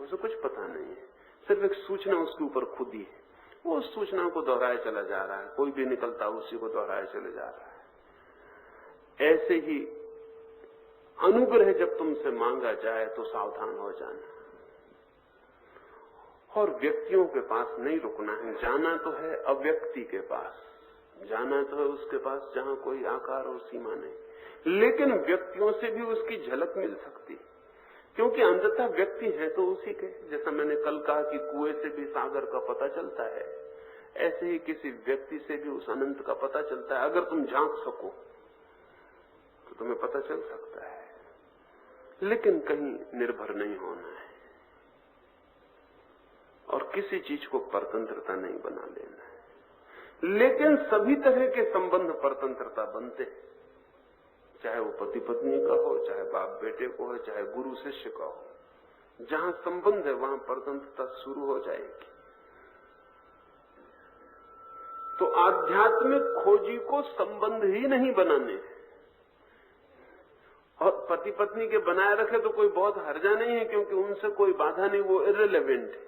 Speaker 1: उसे कुछ पता नहीं है, सिर्फ एक सूचना उसके ऊपर खुदी है, वो उस सूचना को दोहराए चला जा रहा है, कोई भी निकलता उसी को दोहराए चले जा रहा है। ऐसे ही अनुग्रह जब तुमसे मांगा जाए तो सावधान हो जाना, और व्यक्तियों के पास नहीं रुकना है। जाना तो है अव्यक्ति के पास, जाना तो है उसके पास जहां कोई आकार और सीमा नहीं, लेकिन व्यक्तियों से भी उसकी झलक मिल सकती, क्योंकि अंततः व्यक्ति है तो उसी के। जैसा मैंने कल कहा कि कुएं से भी सागर का पता चलता है, ऐसे ही किसी व्यक्ति से भी उस अनंत का पता चलता है। अगर तुम झांक सको तो तुम्हें पता चल सकता है, लेकिन कहीं निर्भर नहीं होना है। और किसी चीज को परतंत्रता नहीं बना लेना है। लेकिन सभी तरह के संबंध परतंत्रता बनते हैं, चाहे वो पति पत्नी का हो, चाहे बाप बेटे को हो, चाहे गुरु शिष्य का हो। जहां संबंध है वहां परतंत्रता शुरू हो जाएगी। तो आध्यात्मिक खोजी को संबंध ही नहीं बनाने, और पति पत्नी के बनाए रखे तो कोई बहुत हर्जा नहीं है, क्योंकि उनसे कोई बाधा नहीं, वो इर्रेलेवेंट है।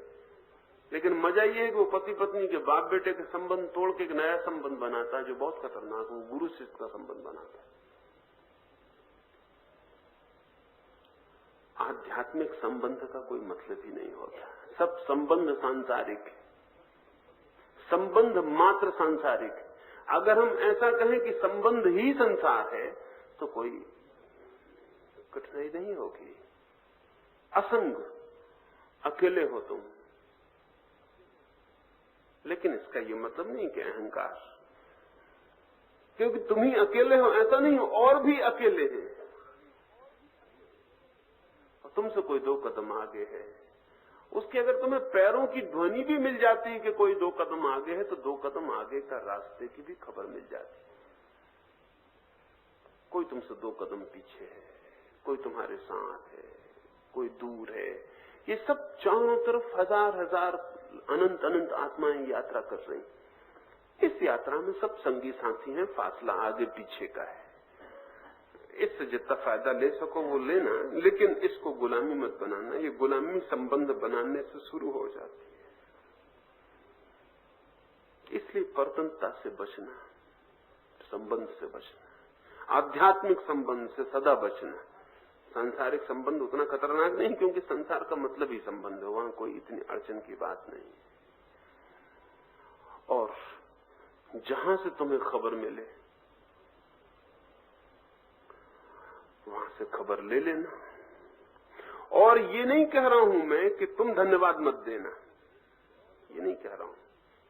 Speaker 1: लेकिन मजा ये है कि वो पति पत्नी के बाप बेटे के संबंध तोड़ के एक नया संबंध बनाता है जो बहुत खतरनाक, वो गुरु शिष्य का संबंध बनाता है। आध्यात्मिक संबंध का कोई मतलब ही नहीं होता, सब संबंध सांसारिक है, संबंध मात्र सांसारिक है। अगर हम ऐसा कहें कि संबंध ही संसार है तो कोई कठिनाई नहीं होगी। असंग, अकेले हो तुम, लेकिन इसका ये मतलब नहीं कि अहंकार, क्योंकि तुम ही अकेले हो ऐसा नहीं हो, और भी अकेले हैं, और तुमसे कोई 2 कदम आगे है। उसके अगर तुम्हें पैरों की ध्वनि भी मिल जाती है कि कोई 2 कदम आगे है, तो 2 कदम आगे का रास्ते की भी खबर मिल जाती है। कोई तुमसे 2 कदम पीछे है, कोई तुम्हारे साथ है, कोई दूर है। ये सब चारों तरफ हजार हजार अनंत अनंत आत्माएं यात्रा कर रही। इस यात्रा में सब संगी साथी हैं, फासला आगे पीछे का है। इससे जितना फायदा ले सको वो लेना, लेकिन इसको गुलामी मत बनाना। ये गुलामी संबंध बनाने से शुरू हो जाती है। इसलिए परतंत्रता से बचना, संबंध से बचना, आध्यात्मिक संबंध से सदा बचना। सांसारिक संबंध उतना खतरनाक नहीं, क्योंकि संसार का मतलब ही संबंध है, वहां कोई इतनी अड़चन की बात नहीं। और जहां से तुम्हें खबर मिले वहां से खबर ले लेना। और ये नहीं कह रहा हूं मैं कि तुम धन्यवाद मत देना, ये नहीं कह रहा हूं,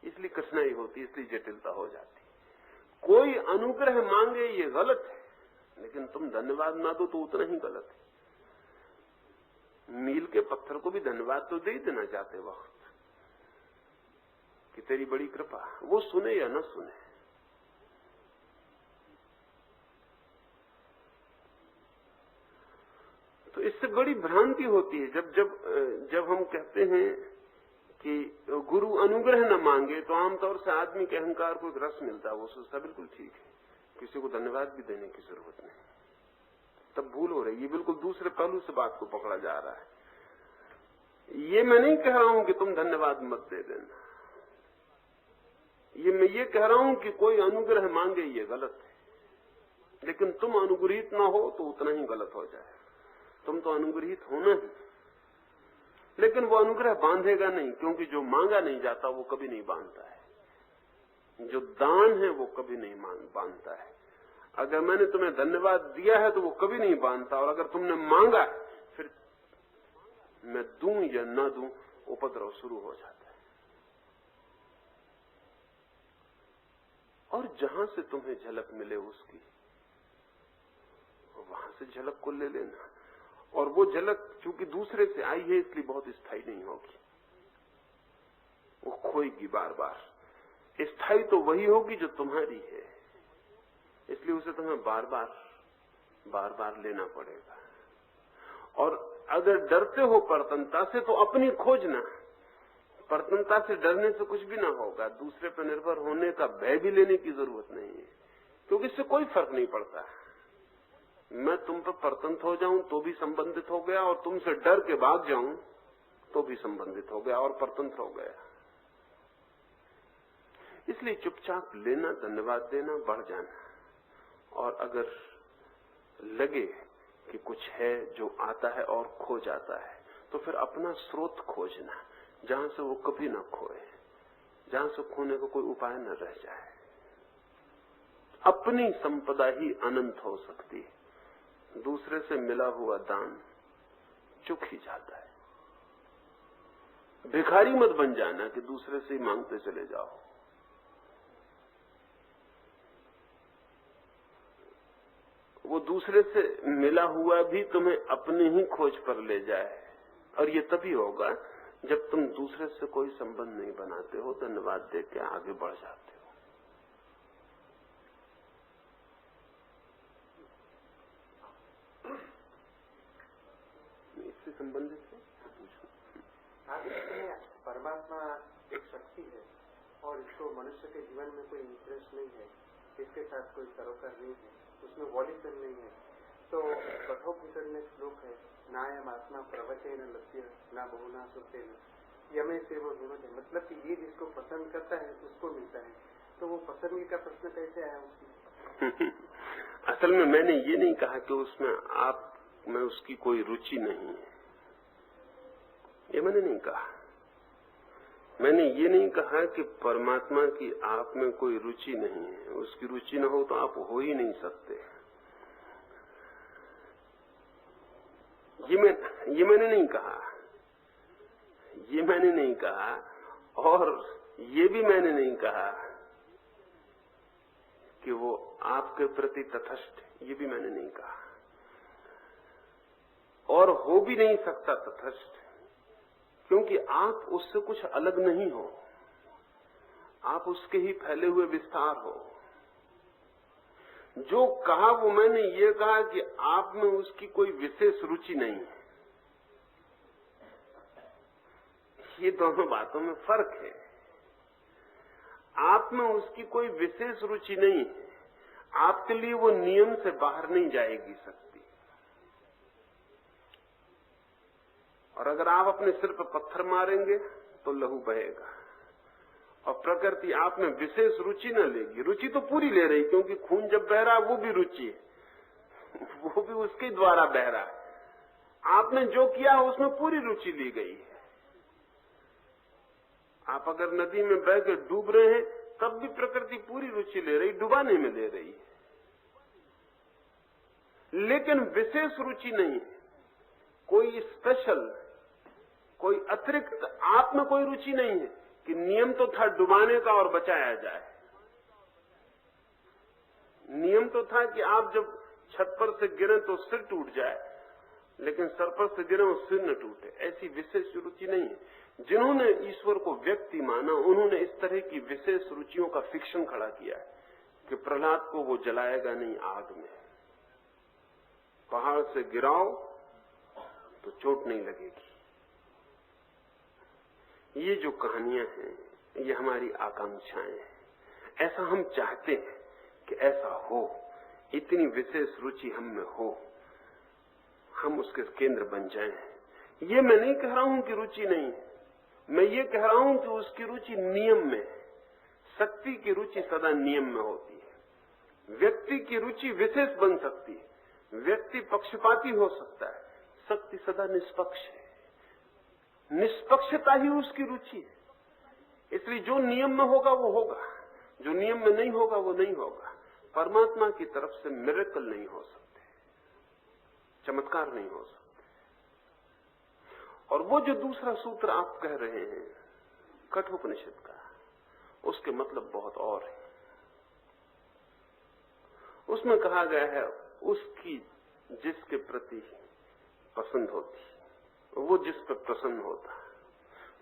Speaker 1: इसलिए कठिनाई होती, इसलिए जटिलता हो जाती। कोई अनुग्रह मांगे ये गलत है, लेकिन तुम धन्यवाद ना दो तो उतना ही गलत है। मील के पत्थर को भी धन्यवाद तो दे देना चाहते वक्त कि तेरी बड़ी कृपा, वो सुने या न सुने। तो इससे बड़ी भ्रांति होती है जब हम कहते हैं कि गुरु अनुग्रह न मांगे, तो आमतौर से आदमी के अहंकार को एक रस मिलता है, वो सोचता बिल्कुल ठीक है, किसी को धन्यवाद भी देने की जरूरत नहीं। तब भूल हो रही, ये बिल्कुल दूसरे पहलू से बात को पकड़ा जा रहा है। ये मैं नहीं कह रहा हूं कि तुम धन्यवाद मत दे देना, ये मैं ये कह रहा हूं कि कोई अनुग्रह मांगे ये गलत है, लेकिन तुम अनुग्रहित ना हो तो उतना ही गलत हो जाए। तुम तो अनुग्रहित होना ही, लेकिन वो अनुग्रह बांधेगा नहीं, क्योंकि जो मांगा नहीं जाता वो कभी नहीं बांधता है। जो दान है वो कभी नहीं बांधता है। अगर मैंने तुम्हें धन्यवाद दिया है तो वो कभी नहीं बांधता, और अगर तुमने मांगा फिर मैं दूं या ना दूं उपद्रव शुरू हो जाता है। और जहां से तुम्हें झलक मिले उसकी, वहां से झलक को ले लेना। और वो झलक चूंकि दूसरे से आई है इसलिए बहुत स्थायी नहीं होगी, वो खोएगी बार बार। स्थायी तो वही होगी जो तुम्हारी है, इसलिए उसे तुम्हें बार बार लेना पड़ेगा। और अगर डरते हो परतंत्रता से तो अपनी खोजना। परतंत्रता से डरने से कुछ भी ना होगा, दूसरे पर निर्भर होने का भय भी लेने की जरूरत नहीं है, क्योंकि इससे कोई फर्क नहीं पड़ता। मैं तुम पर परतंत्र हो जाऊं तो भी संबंधित हो गया, और तुमसे डर के भाग जाऊं तो भी संबंधित हो गया और परतंत्र हो गया। इसलिए चुपचाप लेना, धन्यवाद देना, बढ़ जाना। और अगर लगे कि कुछ है जो आता है और खो जाता है, तो फिर अपना स्रोत खोजना, जहां से वो कभी न खोए, जहां से खोने का कोई उपाय न रह जाए। अपनी संपदा ही अनंत हो सकती है, दूसरे से मिला हुआ दान चुक ही जाता है। भिखारी मत बन जाना कि दूसरे से ही मांगते चले जाओ। वो दूसरे से मिला हुआ भी तुम्हें अपने ही खोज पर ले जाए, और ये तभी होगा जब तुम दूसरे से कोई संबंध नहीं बनाते हो, धन्यवाद दे के आगे बढ़ जाते हो। इससे संबंधित है
Speaker 2: परमात्मा एक शक्ति है और इसको मनुष्य के जीवन में कोई इंटरेस्ट नहीं है, इसके साथ कोई सरोकार नहीं है, उसमें वॉल्यूशन नहीं है। तो कठोपनिषद में श्लोक है, नायम आत्मा प्रवचन लक्ष्य ना बहुना सुते यमे से वो विमत है, मतलब कि ये जिसको पसंद करता है उसको मिलता है। तो वो पसंद का प्रश्न कैसे आया उसमें?
Speaker 1: असल में मैंने ये नहीं कहा कि उसमें आप में उसकी कोई रुचि नहीं है, ये मैंने नहीं कहा। मैंने ये नहीं कहा कि परमात्मा की आप में कोई रुचि नहीं है, उसकी रुचि न हो तो आप हो ही नहीं सकते। ये मैंने नहीं कहा, ये मैंने नहीं कहा, और ये भी मैंने नहीं कहा कि वो आपके प्रति तटस्थ, ये भी मैंने नहीं कहा, और हो भी नहीं सकता तटस्थ, क्योंकि आप उससे कुछ अलग नहीं हो, आप उसके ही फैले हुए विस्तार हो। जो कहा वो मैंने ये कहा कि आप में उसकी कोई विशेष रुचि नहीं है। ये दोनों बातों में फर्क है। आप में उसकी कोई विशेष रुचि नहीं है, आपके लिए वो नियम से बाहर नहीं जाएगी शक्ति। और अगर आप अपने सिर पर पत्थर मारेंगे तो लहू बहेगा, और प्रकृति आप में विशेष रुचि न लेगी। रुचि तो पूरी ले रही, क्योंकि खून जब बह रहा वो भी रुचि है, वो भी उसके द्वारा बह रहा है। आपने जो किया उसमें पूरी रुचि ली गई है। आप अगर नदी में बह के डूब रहे हैं तब भी प्रकृति पूरी रुचि ले रही, डुबाने में ले रही है, लेकिन विशेष रुचि नहीं है। कोई स्पेशल, कोई अतिरिक्त आप में कोई रुचि नहीं है कि नियम तो था डुबाने का और बचाया जाए। नियम तो था कि आप जब छत पर से गिरे तो सिर टूट जाए, लेकिन सर पर से गिरे और सिर न टूटे। ऐसी विशेष रुचि नहीं है। जिन्होंने ईश्वर को व्यक्ति माना, उन्होंने इस तरह की विशेष रुचियों का फिक्शन खड़ा किया है कि प्रहलाद को वो जलाएगा नहीं आग में, पहाड़ से गिराओ तो चोट नहीं लगेगी। ये जो कहानियां हैं, ये हमारी आकांक्षाएं हैं। ऐसा हम चाहते हैं कि ऐसा हो, इतनी विशेष रुचि हम में हो, हम उसके केंद्र बन जाएं। ये मैं नहीं कह रहा हूं कि रुचि नहीं है, मैं ये कह रहा हूं कि उसकी रुचि नियम में है। शक्ति की रुचि सदा नियम में होती है। व्यक्ति की रुचि विशेष बन सकती है, व्यक्ति पक्षपाती हो सकता है, शक्ति सदा निष्पक्ष है। निष्पक्षता ही उसकी रुचि है। इसलिए जो नियम में होगा वो होगा, जो नियम में नहीं होगा वो नहीं होगा। परमात्मा की तरफ से मिरेकल नहीं हो सकते, चमत्कार नहीं हो सकते। और वो जो दूसरा सूत्र आप कह रहे हैं कठोपनिषद का, उसके मतलब बहुत और है। उसमें कहा गया है उसकी जिसके प्रति पसंद होती, वो जिस पर प्रसन्न होता,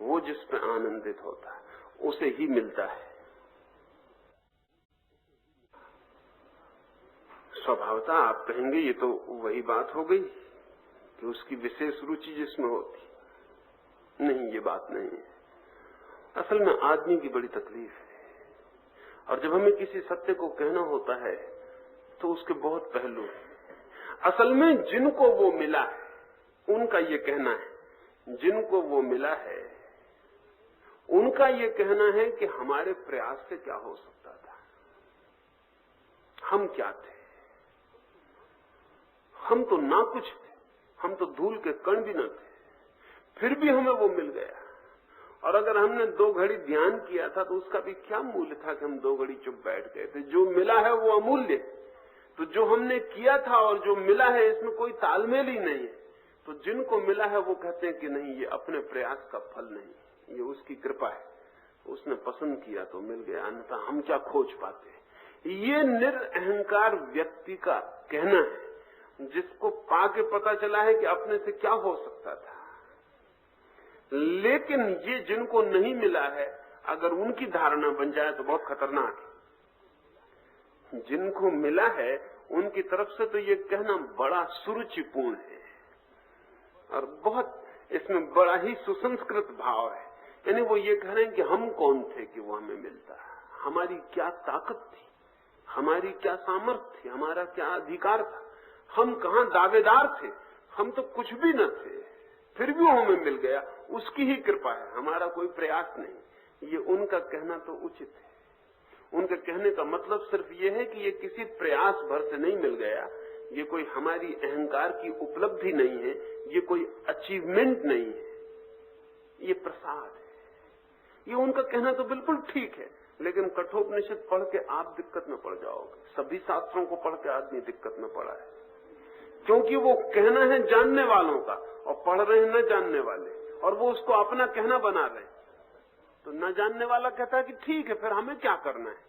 Speaker 1: वो जिस पर आनंदित होता, उसे ही मिलता है। स्वभावतः आप कहेंगे ये तो वही बात हो गई कि उसकी विशेष रुचि जिसमें होती। नहीं, ये बात नहीं है। असल में आदमी की बड़ी तकलीफ है, और जब हमें किसी सत्य को कहना होता है तो उसके बहुत पहलू हैं। असल में जिनको वो मिला है उनका ये कहना है, जिनको वो मिला है उनका ये कहना है कि हमारे प्रयास से क्या हो सकता था, हम क्या थे, हम तो ना कुछ थे, हम तो धूल के कण भी न थे, फिर भी हमें वो मिल गया। और अगर हमने 2 घड़ी ध्यान किया था तो उसका भी क्या मूल्य था कि हम 2 घड़ी चुप बैठ गए थे। जो मिला है वो अमूल्य, तो जो हमने किया था और जो मिला है इसमें कोई तालमेल ही नहीं है। तो जिनको मिला है वो कहते हैं कि नहीं, ये अपने प्रयास का फल नहीं, ये उसकी कृपा है, उसने पसंद किया तो मिल गया, अन्यथा हम क्या खोज पाते। ये निरअहंकार व्यक्ति का कहना है, जिसको पाके पता चला है कि अपने से क्या हो सकता था। लेकिन ये जिनको नहीं मिला है, अगर उनकी धारणा बन जाए तो बहुत खतरनाक है। जिनको मिला है उनकी तरफ से तो ये कहना बड़ा सुरुचिपूर्ण है और बहुत इसमें बड़ा ही सुसंस्कृत भाव है। यानी वो ये कह रहे हैं कि हम कौन थे कि वो हमें मिलता है, हमारी क्या ताकत थी, हमारी क्या सामर्थ्य थी, हमारा क्या अधिकार था, हम कहाँ दावेदार थे, हम तो कुछ भी न थे, फिर भी वो हमें मिल गया, उसकी ही कृपा है, हमारा कोई प्रयास नहीं। ये उनका कहना तो उचित है। उनके कहने का मतलब सिर्फ ये है कि ये किसी प्रयास भर से नहीं मिल गया, ये कोई हमारी अहंकार की उपलब्धि नहीं है, ये कोई अचीवमेंट नहीं है, ये प्रसाद है। ये उनका कहना तो बिल्कुल ठीक है, लेकिन कठोपनिषद पढ़ के आप दिक्कत में पड़ जाओगे। सभी शास्त्रों को पढ़ के आदमी दिक्कत में पड़ा है, क्योंकि वो कहना है जानने वालों का और पढ़ रहे हैं न जानने वाले, और वो उसको अपना कहना बना रहे हैं। तो न जानने वाला कहता है कि ठीक है, फिर हमें क्या करना है।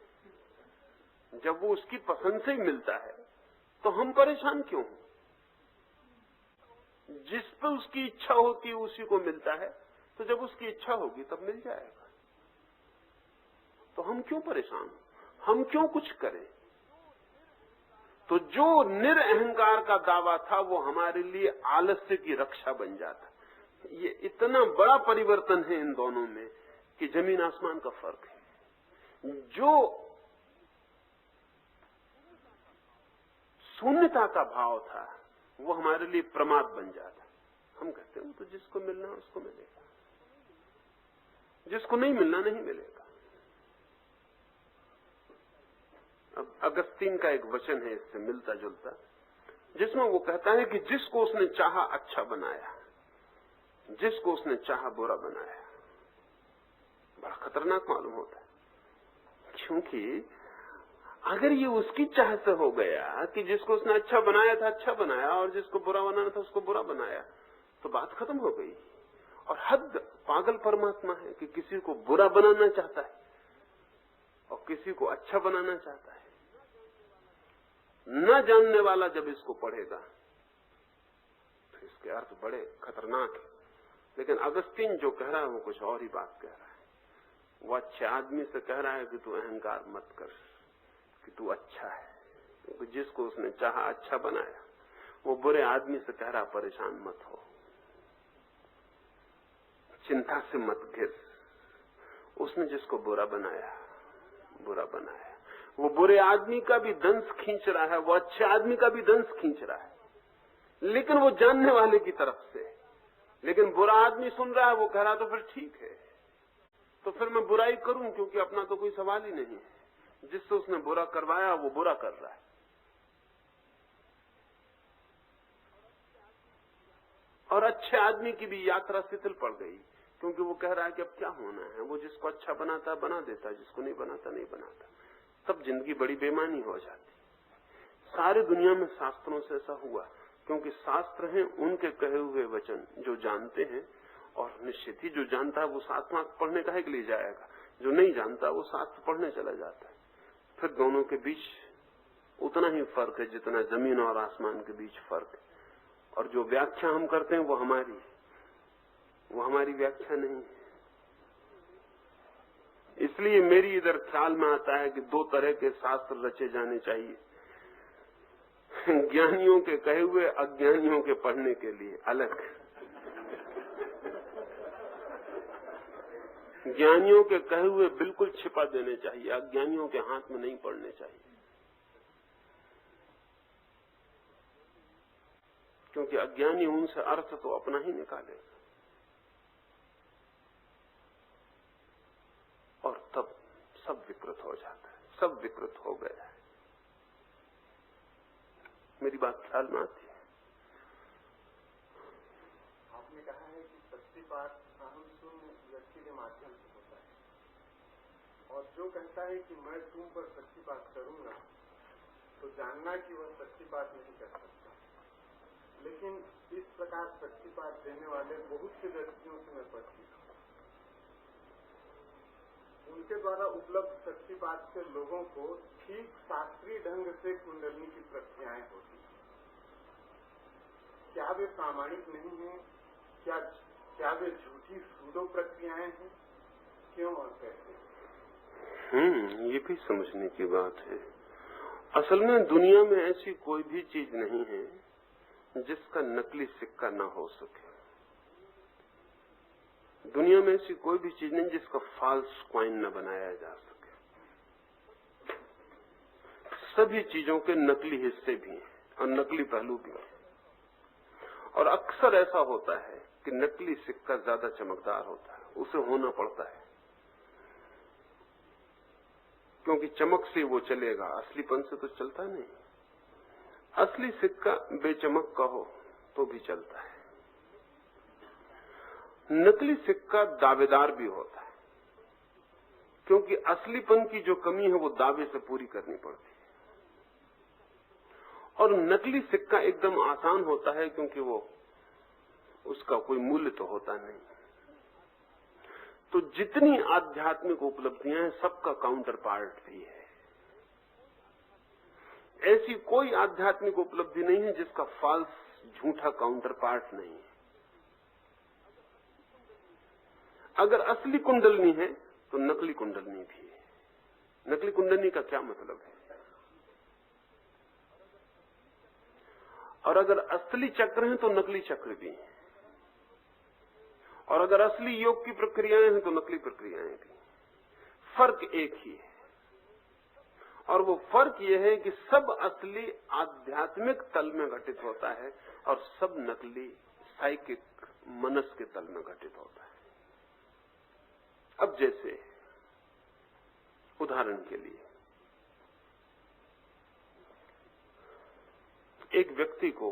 Speaker 1: जब वो उसकी पसंद से ही मिलता है तो हम परेशान क्यों? जिस पे उसकी इच्छा होती है उसी को मिलता है, तो जब उसकी इच्छा होगी तब मिल जाएगा। तो हम क्यों परेशान, हम क्यों कुछ करें? तो जो निरअहंकार का दावा था वो हमारे लिए आलस्य की रक्षा बन जाता। ये इतना बड़ा परिवर्तन है इन दोनों में कि जमीन आसमान का फर्क है। जो शून्यता का भाव था वो हमारे लिए प्रमाद बन जाता। हम कहते हैं तो जिसको मिलना उसको मिलेगा, जिसको नहीं मिलना नहीं मिलेगा। अब अगस्तीन का एक वचन है इससे मिलता जुलता, जिसमें वो कहता है कि जिसको उसने चाहा अच्छा बनाया, जिसको उसने चाहा बुरा बनाया। बड़ा खतरनाक मालूम होता है, क्योंकि अगर ये उसकी चाह से हो गया कि जिसको उसने अच्छा बनाया था अच्छा बनाया और जिसको बुरा बनाना था उसको बुरा बनाया, तो बात खत्म हो गई। और हद पागल परमात्मा है कि किसी को बुरा बनाना चाहता है और किसी को अच्छा बनाना चाहता है। न जानने वाला जब इसको पढ़ेगा तो इसके अर्थ बड़े खतरनाक है। लेकिन अगस्तीन जो कह रहा है वो कुछ और ही बात कह रहा है। वो अच्छे आदमी से कह रहा है कि तू अहंकार मत कर, कि तू अच्छा है, क्योंकि जिसको उसने चाहा अच्छा बनाया। वो बुरे आदमी से कह रहा परेशान मत हो, चिंता से मत घिर, उसने जिसको बुरा बनाया बुरा बनाया। वो बुरे आदमी का भी दंश खींच रहा है, वो अच्छे आदमी का भी दंश खींच रहा है, लेकिन वो जानने वाले की तरफ से। लेकिन बुरा आदमी सुन रहा है, वो कह रहा तो फिर ठीक है, तो फिर मैं बुराई करूं, क्योंकि अपना तो कोई सवाल ही नहीं है। जिससे उसने बुरा करवाया वो बुरा कर रहा है। और अच्छे आदमी की भी यात्रा शिथिल पड़ गई, क्योंकि वो कह रहा है कि अब क्या होना है। वो जिसको अच्छा बनाता बना देता, जिसको नहीं बनाता नहीं बनाता। तब जिंदगी बड़ी बेमानी हो जाती। सारी दुनिया में शास्त्रों से ऐसा हुआ, क्योंकि शास्त्र हैं उनके कहे हुए वचन जो जानते हैं, और निश्चित ही जो जानता है वो शास्त्र पढ़ने काहे के लिए जाएगा, जो नहीं जानता वो शास्त्र पढ़ने चला जाता है। फिर दोनों के बीच उतना ही फर्क है जितना जमीन और आसमान के बीच फर्क है। और जो व्याख्या हम करते हैं वो हमारी व्याख्या नहीं है। इसलिए मेरी इधर ख्याल में आता है कि दो तरह के शास्त्र रचे जाने चाहिए, ज्ञानियों के कहे हुए, अज्ञानियों के पढ़ने के लिए अलग। ज्ञानियों के कहे हुए बिल्कुल छिपा देने चाहिए, अज्ञानियों के हाथ में नहीं पड़ने चाहिए, क्योंकि अज्ञानी उनसे अर्थ तो अपना ही निकालेगा और तब सब विकृत हो जाता है। सब विकृत हो गया है। मेरी बात ख्याल में आती है?
Speaker 2: आपने कहा है कि सत्यपात अहम शून्य व्यक्ति के माध्यम से होता है, और जो कहता है कि मैं तुम पर सत्यपात करूंगा तो जानना कि वह सत्यपात नहीं कर सकता। लेकिन इस प्रकार सत्यपात देने वाले बहुत से व्यक्तियों से मैं परिचित हूं। उनके द्वारा उपलब्ध शक्तिपात से लोगों को ठीक शास्त्रीय ढंग से कुंडलिनी की प्रक्रियाएं होती हैं। क्या वे प्रामाणिक नहीं है? क्या क्या वे झूठी सूडो प्रक्रियाएं हैं? क्यों और कैसे?
Speaker 1: ये भी समझने की बात है। असल में दुनिया में ऐसी कोई भी चीज नहीं है जिसका नकली सिक्का ना हो सके। दुनिया में ऐसी कोई भी चीज नहीं जिसका फॉल्स कॉइन न बनाया जा सके। सभी चीजों के नकली हिस्से भी हैं और नकली पहलू भी हैं। और अक्सर ऐसा होता है कि नकली सिक्का ज्यादा चमकदार होता है, उसे होना पड़ता है, क्योंकि चमक से वो चलेगा, असलीपन से तो चलता नहीं। असली सिक्का बेचमक का हो तो भी चलता है। नकली सिक्का दावेदार भी होता है, क्योंकि असलीपन की जो कमी है वो दावे से पूरी करनी पड़ती है। और नकली सिक्का एकदम आसान होता है, क्योंकि वो उसका कोई मूल्य तो होता नहीं। तो जितनी आध्यात्मिक उपलब्धियां हैं सबका काउंटर पार्ट भी है। ऐसी कोई आध्यात्मिक उपलब्धि नहीं है जिसका फॉल्स झूठा काउंटर पार्ट नहीं है। अगर असली कुंडलनी है तो नकली कुंडलनी भी है। नकली कुंडलनी का क्या मतलब है? और अगर असली चक्र हैं तो नकली चक्र भी हैं। और अगर असली योग की प्रक्रियाएं हैं तो नकली प्रक्रियाएं भी। फर्क एक ही है, और वो फर्क ये है कि सब असली आध्यात्मिक तल में घटित होता है और सब नकली साइकिक मनस के तल में घटित होता है। अब जैसे उदाहरण के लिए एक व्यक्ति को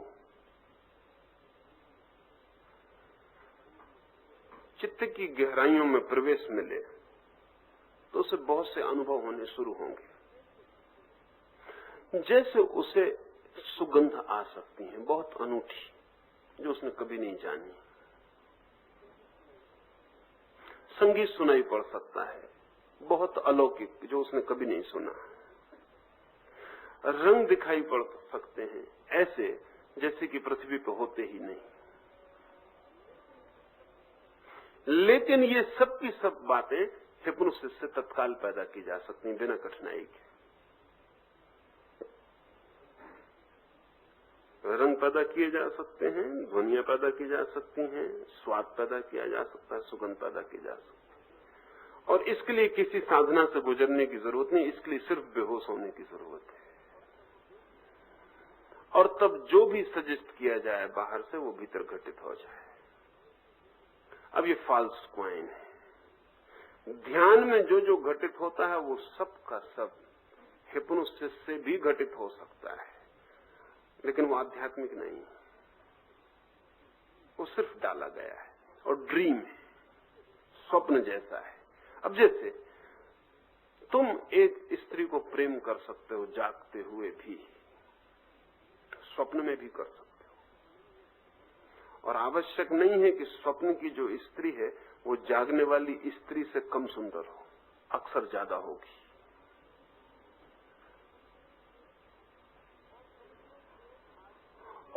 Speaker 1: चित्त की गहराइयों में प्रवेश मिले तो उसे बहुत से अनुभव होने शुरू होंगे। जैसे उसे सुगंध आ सकती है बहुत अनूठी, जो उसने कभी नहीं जानी। संगीत सुनाई पड़ सकता है बहुत अलौकिक, जो उसने कभी नहीं सुना। रंग दिखाई पड़ सकते हैं ऐसे जैसे कि पृथ्वी पर होते ही नहीं। लेकिन ये सब की सब बातें हिप्नोसिस से तत्काल पैदा की जा सकती हैं, बिना कठिनाई के। रंग पैदा किए जा सकते हैं, ध्वनियां पैदा की जा सकती हैं, स्वाद पैदा किया जा सकता है, सुगंध पैदा की जा सकती है। और इसके लिए किसी साधना से गुजरने की जरूरत नहीं, इसके लिए सिर्फ बेहोश होने की जरूरत है। और तब जो भी सजेस्ट किया जाए बाहर से वो भीतर घटित हो जाए। अब ये फॉल्स क्वाइन है। ध्यान में जो जो घटित होता है वो सब का सब हिप्नोसिस से भी घटित हो सकता है, लेकिन वो आध्यात्मिक नहीं, वो सिर्फ डाला गया है और ड्रीम है, स्वप्न जैसा है। अब जैसे तुम एक स्त्री को प्रेम कर सकते हो जागते हुए भी, स्वप्न में भी कर सकते हो। और आवश्यक नहीं है कि स्वप्न की जो स्त्री है वो जागने वाली स्त्री से कम सुंदर हो, अक्सर ज्यादा होगी।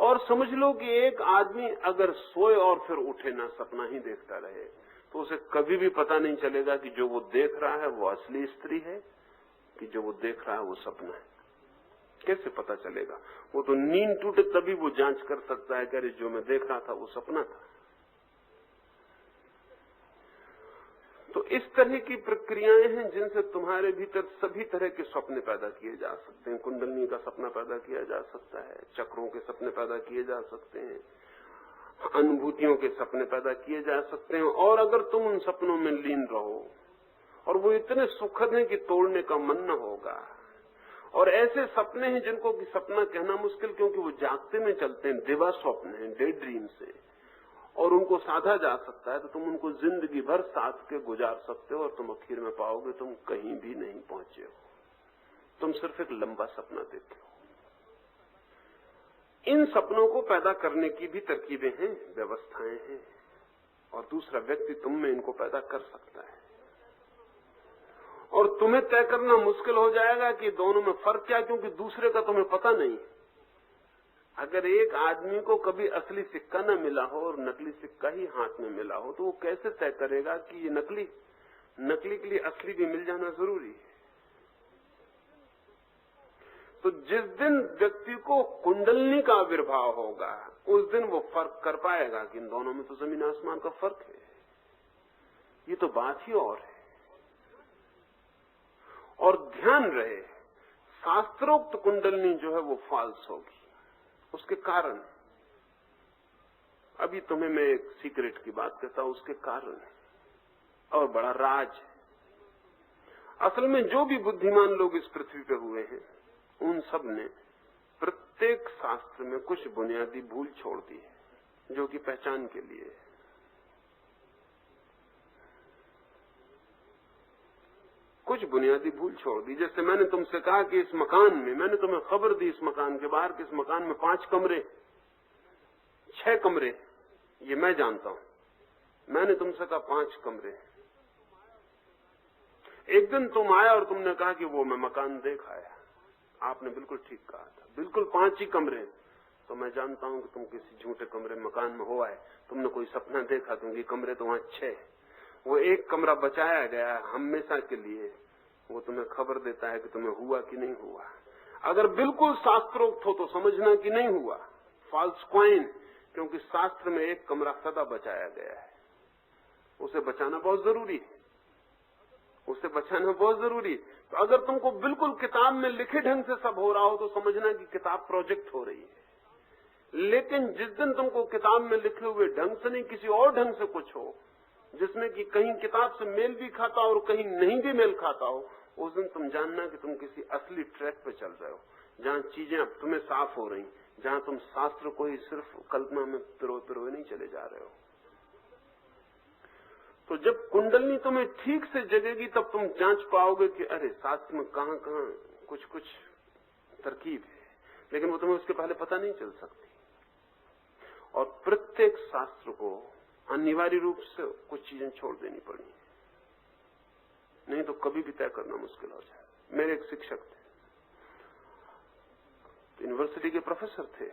Speaker 1: और समझ लो कि एक आदमी अगर सोए और फिर उठे ना, सपना ही देखता रहे, तो उसे कभी भी पता नहीं चलेगा कि जो वो देख रहा है वो असली स्त्री है कि जो वो देख रहा है वो सपना है। कैसे पता चलेगा? वो तो नींद टूटे तभी वो जांच कर सकता है कि अरे जो मैं देख रहा था वो सपना था। तो इस तरह की प्रक्रियाएं हैं जिनसे तुम्हारे भीतर सभी तरह के सपने पैदा किए जा सकते हैं। कुंडलनी का सपना पैदा किया जा सकता है, चक्रों के सपने पैदा किए जा सकते हैं, अनुभूतियों के सपने पैदा किए जा सकते हैं। और अगर तुम उन सपनों में लीन रहो और वो इतने सुखद हैं कि तोड़ने का मन न होगा। और ऐसे सपने हैं जिनको कि सपना कहना मुश्किल, क्योंकि वो जागते में चलते हैं, दिवा स्वप्न है, डे ड्रीम से, और उनको साधा जा सकता है। तो तुम उनको जिंदगी भर साथ के गुजार सकते हो और तुम आखिर में पाओगे तुम कहीं भी नहीं पहुंचे हो, तुम सिर्फ एक लंबा सपना देखे हो। इन सपनों को पैदा करने की भी तरकीबें हैं, व्यवस्थाएं हैं, और दूसरा व्यक्ति तुम में इनको पैदा कर सकता है। और तुम्हें तय करना मुश्किल हो जाएगा कि दोनों में फर्क क्या, क्योंकि दूसरे का तुम्हें पता नहीं। अगर एक आदमी को कभी असली सिक्का न मिला हो और नकली सिक्का ही हाथ में मिला हो तो वो कैसे तय करेगा कि ये नकली के लिए असली भी मिल जाना जरूरी है। तो जिस दिन व्यक्ति को कुंडलनी का आविर्भाव होगा उस दिन वो फर्क कर पाएगा कि इन दोनों में तो जमीन आसमान का फर्क है। ये तो बात ही और है। और ध्यान रहे, शास्त्रोक्त कुंडलनी जो है वो फॉल्स होगी। उसके कारण, अभी तुम्हें मैं एक सीक्रेट की बात कहता हूं, उसके कारण और बड़ा राज है। असल में जो भी बुद्धिमान लोग इस पृथ्वी पे हुए हैं उन सब ने प्रत्येक शास्त्र में कुछ बुनियादी भूल छोड़ दी है जो कि पहचान के लिए है। कुछ बुनियादी भूल छोड़ दी। जैसे मैंने तुमसे कहा कि इस मकान में, मैंने तुम्हें खबर दी इस मकान के बाहर कि इस मकान में 5 कमरे 6 कमरे, ये मैं जानता हूं। मैंने तुमसे कहा 5 कमरे। एक दिन तुम आया और तुमने कहा कि वो मैं मकान देख आया। आपने बिल्कुल ठीक कहा था, बिल्कुल 5 ही कमरे। तो मैं जानता हूं कि तुम किसी झूठे कमरे मकान में हो आए। तुमने कोई सपना देखा, क्योंकि कमरे तो वहां 6। वो एक कमरा बचाया गया हमेशा के लिए, वो तुम्हें खबर देता है कि तुम्हें हुआ कि नहीं हुआ। अगर बिल्कुल शास्त्रोक्त हो तो समझना कि नहीं हुआ, फॉल्स क्वाइन, क्योंकि शास्त्र में एक कमरा सदा बचाया गया है। उसे बचाना बहुत जरूरी है, उसे बचाना बहुत जरूरी। तो अगर तुमको बिल्कुल किताब में लिखे ढंग से सब हो रहा हो तो समझना कि किताब प्रोजेक्ट हो रही है। लेकिन जिस दिन तुमको किताब में लिखे हुए ढंग से नहीं, किसी और ढंग से कुछ हो जिसमें कि कहीं किताब से मेल भी खाता और कहीं नहीं भी मेल खाता हो, उस दिन तुम जानना कि तुम किसी असली ट्रैक पे चल रहे हो, जहां चीजें अब तुम्हें साफ हो रही, जहां तुम शास्त्र को ही सिर्फ कल्पना में पिरोए नहीं चले जा रहे हो। तो जब कुंडलनी तुम्हें ठीक से जगेगी तब तुम जांच पाओगे कि अरे शास्त्र में कहां कुछ तरकीब है, लेकिन वो तुम्हें उसके पहले पता नहीं चल सकती। और प्रत्येक शास्त्र को अनिवार्य रूप से कुछ चीजें छोड़ देनी पड़ी, नहीं तो कभी भी तय करना मुश्किल हो जाए। मेरे एक शिक्षक थे, यूनिवर्सिटी के प्रोफेसर थे।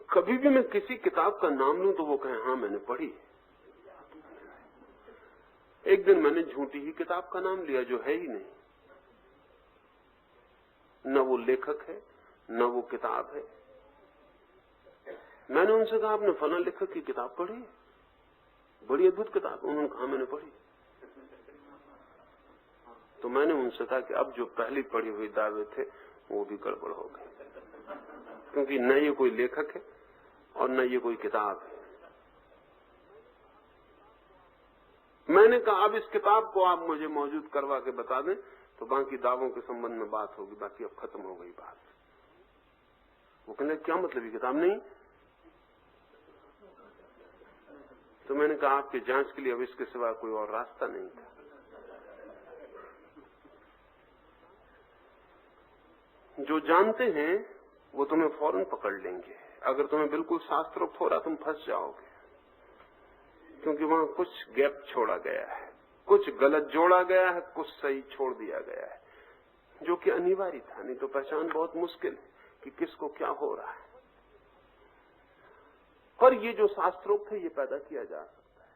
Speaker 1: कभी भी मैं किसी किताब का नाम लूं तो वो कहें हाँ मैंने पढ़ी। एक दिन मैंने झूठी ही किताब का नाम लिया जो है ही नहीं, न वो लेखक है न वो किताब है। मैंने उनसे कहा आपने फला लेखक की किताब पढ़ी, बड़ी अद्भुत किताब। उन्होंने कहा मैंने पढ़ी। तो मैंने उनसे कहा कि अब जो पहली पढ़ी हुई दावे थे वो भी गड़बड़ हो गए, क्योंकि न ये कोई लेखक है और न ये कोई किताब है। मैंने कहा अब इस किताब को आप मुझे मौजूद करवा के बता दें तो बाकी दावों के संबंध में बात होगी, बाकी अब खत्म हो गई बात। वो कहने क्या मतलब ये किताब नहीं? तो मैंने कहा आपके जांच के लिए अब इसके सिवा कोई और रास्ता नहीं था। जो जानते हैं वो तुम्हें फौरन पकड़ लेंगे। अगर तुम्हें बिल्कुल शास्त्रोक्त हो रहा तुम फंस जाओगे, क्योंकि वहां कुछ गैप छोड़ा गया है, कुछ गलत जोड़ा गया है, कुछ सही छोड़ दिया गया है, जो कि अनिवार्य था। नहीं तो पहचान बहुत मुश्किल है कि किसको क्या हो रहा है। पर ये जो शास्त्रोक्त है ये पैदा किया जा सकता है,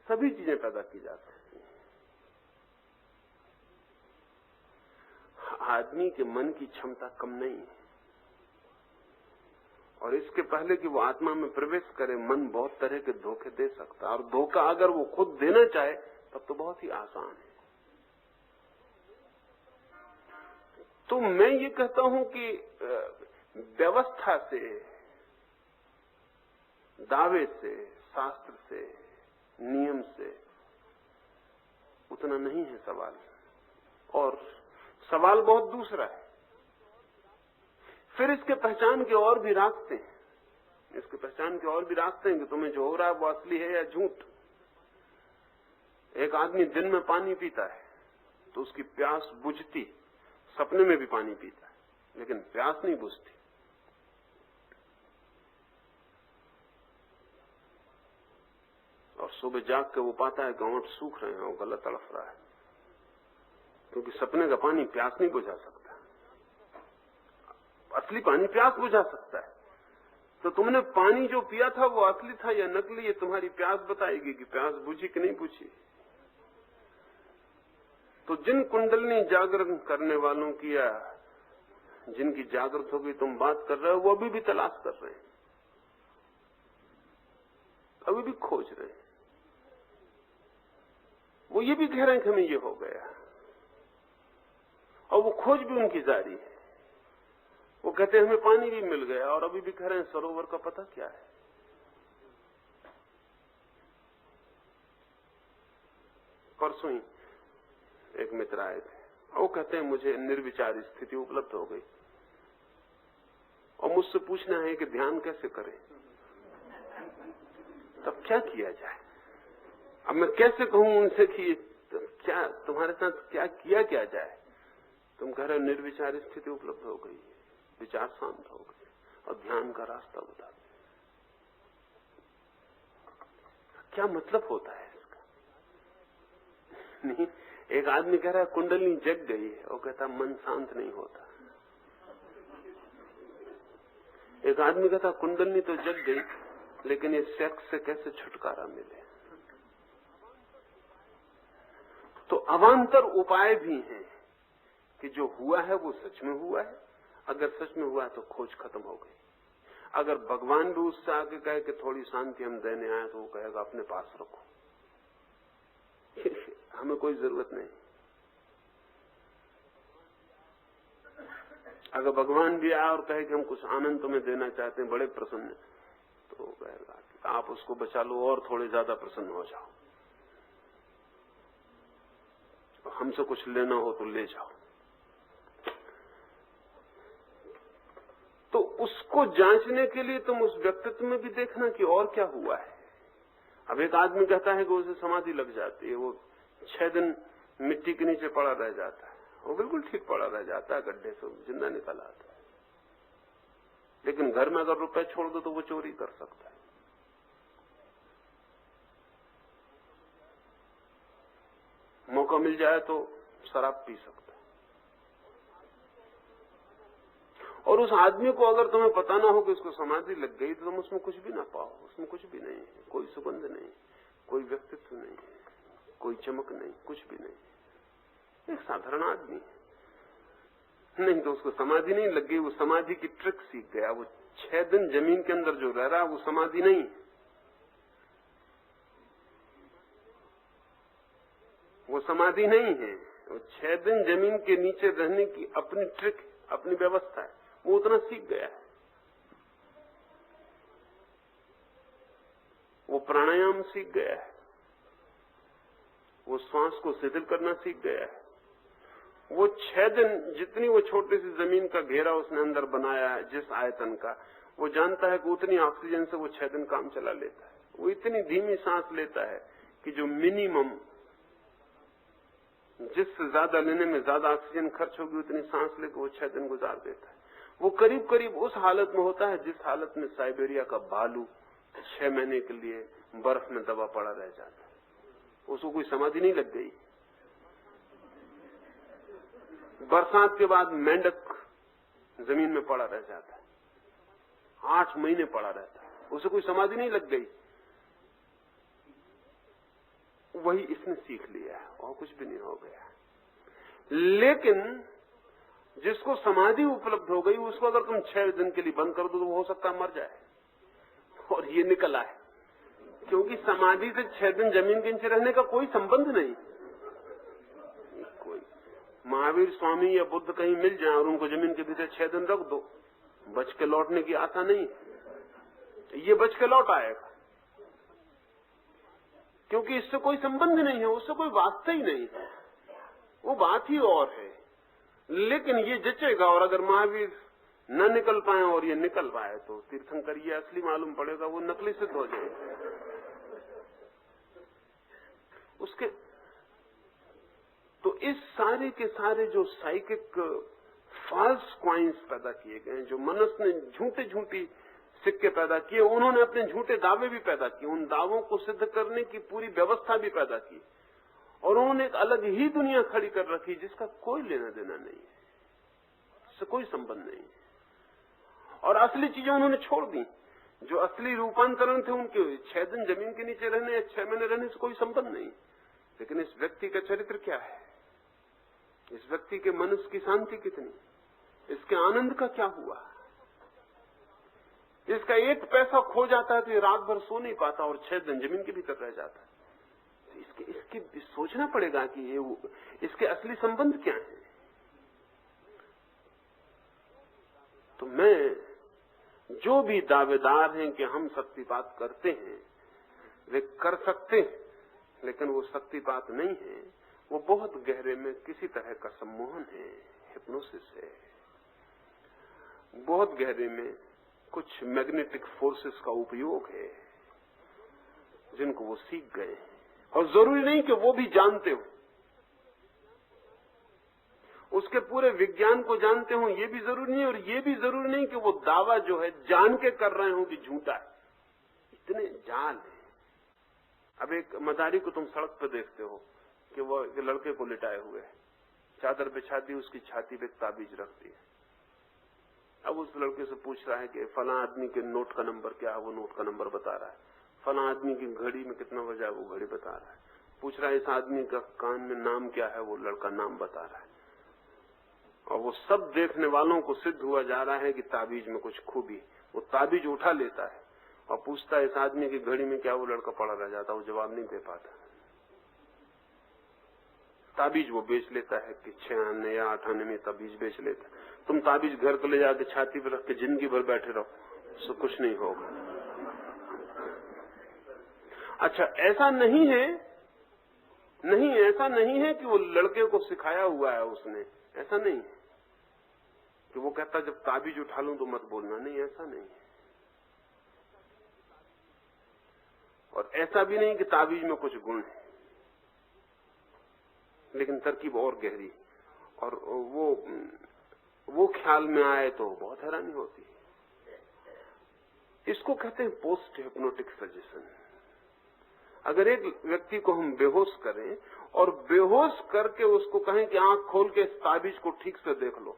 Speaker 1: सभी चीजें पैदा की जा सकती हैं। आदमी के मन की क्षमता कम नहीं है, और इसके पहले कि वो आत्मा में प्रवेश करे मन बहुत तरह के धोखे दे सकता है, और धोखा अगर वो खुद देना चाहे तब तो बहुत ही आसान है। तो मैं ये कहता हूं कि व्यवस्था से, दावे से, शास्त्र से, नियम से उतना नहीं है सवाल, और सवाल बहुत दूसरा है। फिर इसके पहचान के और भी रास्ते हैं, इसके पहचान के और भी रास्ते हैं कि तुम्हें जो हो रहा है वो असली है या झूठ। एक आदमी दिन में पानी पीता है तो उसकी प्यास बुझती, सपने में भी पानी पीता है लेकिन प्यास नहीं बुझती। और सुबह जाग के वो पाता है कि होंठ सूख रहे हैं, वो गला तड़फ रहा है, क्योंकि सपने का पानी प्यास नहीं बुझा सकता। असली पानी प्यास बुझा सकता है। तो तुमने पानी जो पिया था वो असली था या नकली, ये तुम्हारी प्यास बताएगी कि प्यास बुझी कि नहीं बुझी। तो जिन कुंडलिनी जागरण करने वालों की या जिनकी जागृत होगी तुम बात कर रहे हो, वो अभी भी तलाश कर रहे हैं, अभी भी खोज रहे हैं। वो ये भी कह रहे हैं कि हमें ये हो गया, और वो खोज भी उनकी जारी है। वो कहते हैं हमें पानी भी मिल गया, और अभी भी कह रहे हैं सरोवर का पता क्या है। परसों ही एक मित्र आए थे, वो कहते हैं मुझे निर्विचार स्थिति उपलब्ध हो गई, और मुझसे पूछना है कि ध्यान कैसे करें। तब क्या किया जाए? अब मैं कैसे कहूं उनसे कि क्या तुम्हारे साथ क्या किया जाए? तुम कह रहे हो निर्विचार स्थिति उपलब्ध हो गई, विचार शांत हो गए, और ध्यान का रास्ता बता दे। क्या मतलब होता है इसका? नहीं, एक आदमी कह रहा है कुंडली जग गई है, वो कहता मन शांत नहीं होता। एक आदमी कहता कुंडली तो जग गई, लेकिन ये सेक्स से कैसे छुटकारा मिले। तो अवान्तर उपाय भी हैं कि जो हुआ है वो सच में हुआ है। अगर सच में हुआ है तो खोज खत्म हो गई। अगर भगवान भी उससे आगे कहे कि थोड़ी शांति हम देने आए, तो वो कहेगा अपने पास रखो, हमें कोई जरूरत नहीं। अगर भगवान भी आए और कहे कि हम कुछ आनंद तुम्हें देना चाहते हैं, बड़े प्रसन्न, तो वो कहेगा कि आप उसको बचा लो और थोड़े ज्यादा प्रसन्न हो जाओ, हमसे कुछ लेना हो तो ले जाओ। तो उसको जांचने के लिए तुम उस व्यक्तित्व में भी देखना कि और क्या हुआ है। अब एक आदमी कहता है कि उसे समाधि लग जाती है, वो 6 दिन मिट्टी के नीचे पड़ा रह जाता है, वो बिल्कुल ठीक पड़ा रह जाता है, गड्ढे से जिंदा निकल आता है। लेकिन घर में अगर रुपए छोड़ दो तो वो चोरी कर सकता है। मौका मिल जाए तो शराब पी सकता है। और उस आदमी को अगर तुम्हें पता ना हो कि उसको समाधि लग गई, तो तुम उसमें कुछ भी ना पाओ। उसमें कुछ भी नहीं है, कोई सुगंध नहीं, कोई व्यक्तित्व नहीं, कोई चमक नहीं, कुछ भी नहीं। एक साधारण आदमी है। नहीं तो उसको समाधि नहीं लग गई, वो समाधि की ट्रिक सीख गया। वो 6 दिन जमीन के अंदर जो रह रहा, वो समाधि नहीं, वो समाधि नहीं है। वो 6 दिन जमीन के नीचे रहने की अपनी ट्रिक, अपनी व्यवस्था है, वो उतना सीख गया है। वो प्राणायाम सीख गया है, वो श्वास को शिथिल करना सीख गया है। वो 6 दिन जितनी वो छोटी सी जमीन का घेरा उसने अंदर बनाया है, जिस आयतन का, वो जानता है कि उतनी ऑक्सीजन से वो 6 दिन काम चला लेता है। वो इतनी धीमी सांस लेता है कि जो मिनिमम, जिससे ज्यादा लेने में ज्यादा ऑक्सीजन खर्च होगी, उतनी सांस लेकर वो 6 दिन गुजार देता है। वो करीब करीब उस हालत में होता है जिस हालत में साइबेरिया का भालू 6 महीने के लिए बर्फ में दबा पड़ा रह जाता है। उसको कोई समाधि नहीं लग गई। बरसात के बाद मेंढक जमीन में पड़ा रह जाता है, 8 महीने पड़ा रहता है, उसे कोई समाधि नहीं लग गई। वही इसने सीख लिया है, और कुछ भी नहीं हो गया। लेकिन जिसको समाधि उपलब्ध हो गई, उसको अगर तुम 6 दिन के लिए बंद कर दो तो हो सकता है मर जाए। और ये निकल आए, क्योंकि समाधि से 6 दिन जमीन के नीचे रहने का कोई संबंध नहीं। कोई महावीर स्वामी या बुद्ध कहीं मिल जाए और उनको जमीन के भीतर 6 दिन रख दो, बच के लौटने की आशा नहीं। ये बच के लौट आएगा, क्योंकि इससे कोई संबंध नहीं है, उससे कोई वास्ता ही नहीं है, वो बात ही और है। लेकिन ये जचेगा, और अगर महावीर न निकल पाए और ये निकल पाए तो तीर्थंकर ये असली मालूम पड़ेगा, वो नकली सिद्ध हो जाएगा। उसके तो इस सारे के सारे जो साइकिक फॉल्स कॉइन्स पैदा किए गए, जो मनुष्य ने झूठे झूठी सिक्के पैदा किए, उन्होंने अपने झूठे दावे भी पैदा किए, उन दावों को सिद्ध करने की पूरी व्यवस्था भी पैदा की, और उन्होंने एक अलग ही दुनिया खड़ी कर रखी जिसका कोई लेना देना नहीं है, इससे कोई संबंध नहीं है। और असली चीजें उन्होंने छोड़ दी। जो असली रूपांतरण थे उनके 6 दिन जमीन के नीचे रहने या 6 महीने रहने से कोई संबंध नहीं। लेकिन इस व्यक्ति का चरित्र क्या है, इस व्यक्ति के मनुष्य की शांति कितनी, इसके आनंद का क्या हुआ। इसका 1 पैसा खो जाता है तो ये रात भर सो नहीं पाता और 6 दिन जमीन के भीतर रह जाता है। इसके सोचना पड़ेगा कि ये इसके असली संबंध क्या है। तो मैं जो भी दावेदार हैं कि हम शक्तिपात करते हैं वे कर सकते हैं, लेकिन वो शक्तिपात नहीं है, वो बहुत गहरे में किसी तरह का सम्मोहन है, हिप्नोसिस है। बहुत गहरे में कुछ मैग्नेटिक फोर्सेस का उपयोग है जिनको वो सीख गए हैं। और जरूरी नहीं कि वो भी जानते हो, उसके पूरे विज्ञान को जानते हो, ये भी जरूरी नहीं। और ये भी जरूरी नहीं कि वो दावा जो है जान के कर रहे हो कि झूठा है। इतने जाल है। अब एक मदारी को तुम सड़क पर देखते हो कि वो एक लड़के को लिटाए हुए है, चादर बिछा दी, उसकी छाती पे ताबीज रख दी। अब उस लड़के से पूछ रहा है कि फला आदमी के नोट का नंबर क्या है, वो नोट का नंबर बता रहा है। फला आदमी की घड़ी में कितना बजा है, वो घड़ी बता रहा है। पूछ रहा है इस आदमी का कान में नाम क्या है, वो लड़का नाम बता रहा है। और वो सब देखने वालों को सिद्ध हुआ जा रहा है कि ताबीज में कुछ खूबी। वो ताबीज उठा लेता है और पूछता है इस आदमी की घड़ी में क्या, वो लड़का पड़ा रह जाता, वो जवाब नहीं दे पाता। ताबीज वो बेच लेता है कि 6 आने या 8 आने में ताबीज बेच लेता है। तुम ताबीज घर को ले जाके छाती पर रख के जिंदगी भर बैठे रहो, उससे कुछ नहीं होगा। अच्छा, ऐसा नहीं है, ऐसा नहीं है कि वो लड़के को सिखाया हुआ है उसने, ऐसा नहीं है कि वो कहता जब ताबीज उठा लूं तो मत बोलना, नहीं, ऐसा नहीं है। और ऐसा भी नहीं कि ताबीज में कुछ गुण है, लेकिन तरकीब और गहरी। और वो ख्याल में आए तो बहुत हैरानी होती है। इसको कहते हैं पोस्ट हिप्नोटिक सजेशन। अगर एक व्यक्ति को हम बेहोश करें और बेहोश करके उसको कहें कि आंख खोल के इस ताबीज को ठीक से देख लो,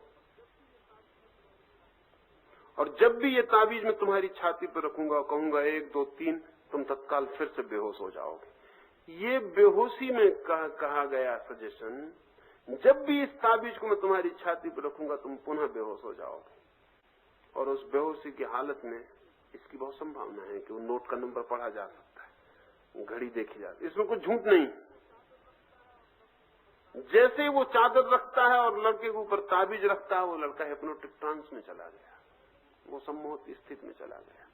Speaker 1: और जब भी ये ताबीज मैं तुम्हारी छाती पर रखूंगा और कहूंगा 1 2 3, तुम तत्काल फिर से बेहोश हो जाओगे। ये बेहोशी में कहा गया सजेशन, जब भी इस ताबीज को मैं तुम्हारी छाती पर रखूंगा तुम पुनः बेहोश हो जाओगे। और उस बेहोशी की हालत में इसकी बहुत संभावना है कि वो नोट का नंबर पढ़ा जा सकता है, घड़ी देखी जाती है, इसमें कुछ झूठ नहीं। जैसे वो चादर रखता है और लड़के के ऊपर ताबीज रखता है, वो लड़का हिप्नोटिक ट्रांस में चला गया, वो सम्मोहित स्थिति में चला गया।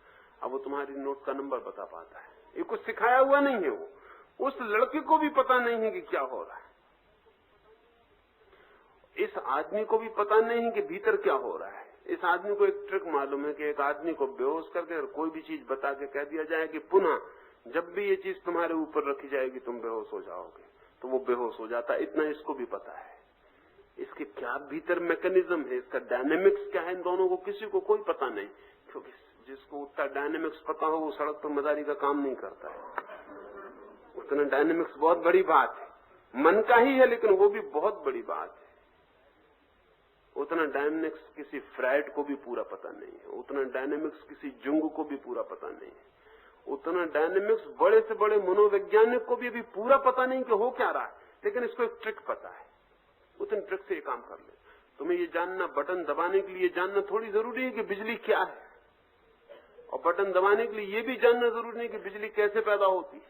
Speaker 1: अब वो तुम्हारी नोट का नंबर बता पाता है। ये कुछ सिखाया हुआ नहीं है, वो उस लड़के को भी पता नहीं है कि क्या हो रहा है, इस आदमी को भी पता नहीं है कि भीतर क्या हो रहा है। इस आदमी को एक ट्रिक मालूम है कि एक आदमी को बेहोश करके और कोई भी चीज बता के कह दिया जाए कि पुनः जब भी ये चीज तुम्हारे ऊपर रखी जाएगी तुम बेहोश हो जाओगे, तो वो बेहोश हो जाता है। इतना इसको भी पता है। इसके क्या भीतर मैकेनिज्म है, इसका डायनेमिक्स क्या है, इन दोनों को किसी को कोई पता नहीं। क्योंकि जिसको उतना डायनेमिक्स पता हो वो सड़क पर मदारी का काम नहीं करता है। उतना डायनेमिक्स बहुत बड़ी बात है, मन का ही है, लेकिन वो भी बहुत बड़ी बात है। उतना डायनेमिक्स किसी फ्राइड को भी पूरा पता नहीं है, उतना डायनेमिक्स किसी जुंग को भी पूरा पता नहीं है, उतना डायनेमिक्स बड़े से बड़े मनोवैज्ञानिक को भी अभी पूरा पता नहीं कि हो क्या रहा है। लेकिन इसको एक ट्रिक पता है, उतनी ट्रिक से ये काम कर ले। तुम्हें ये जानना, बटन दबाने के लिए जानना थोड़ी जरूरी है कि बिजली क्या है, और बटन दबाने के लिए ये भी जानना जरूरी नहीं कि बिजली कैसे पैदा होती है,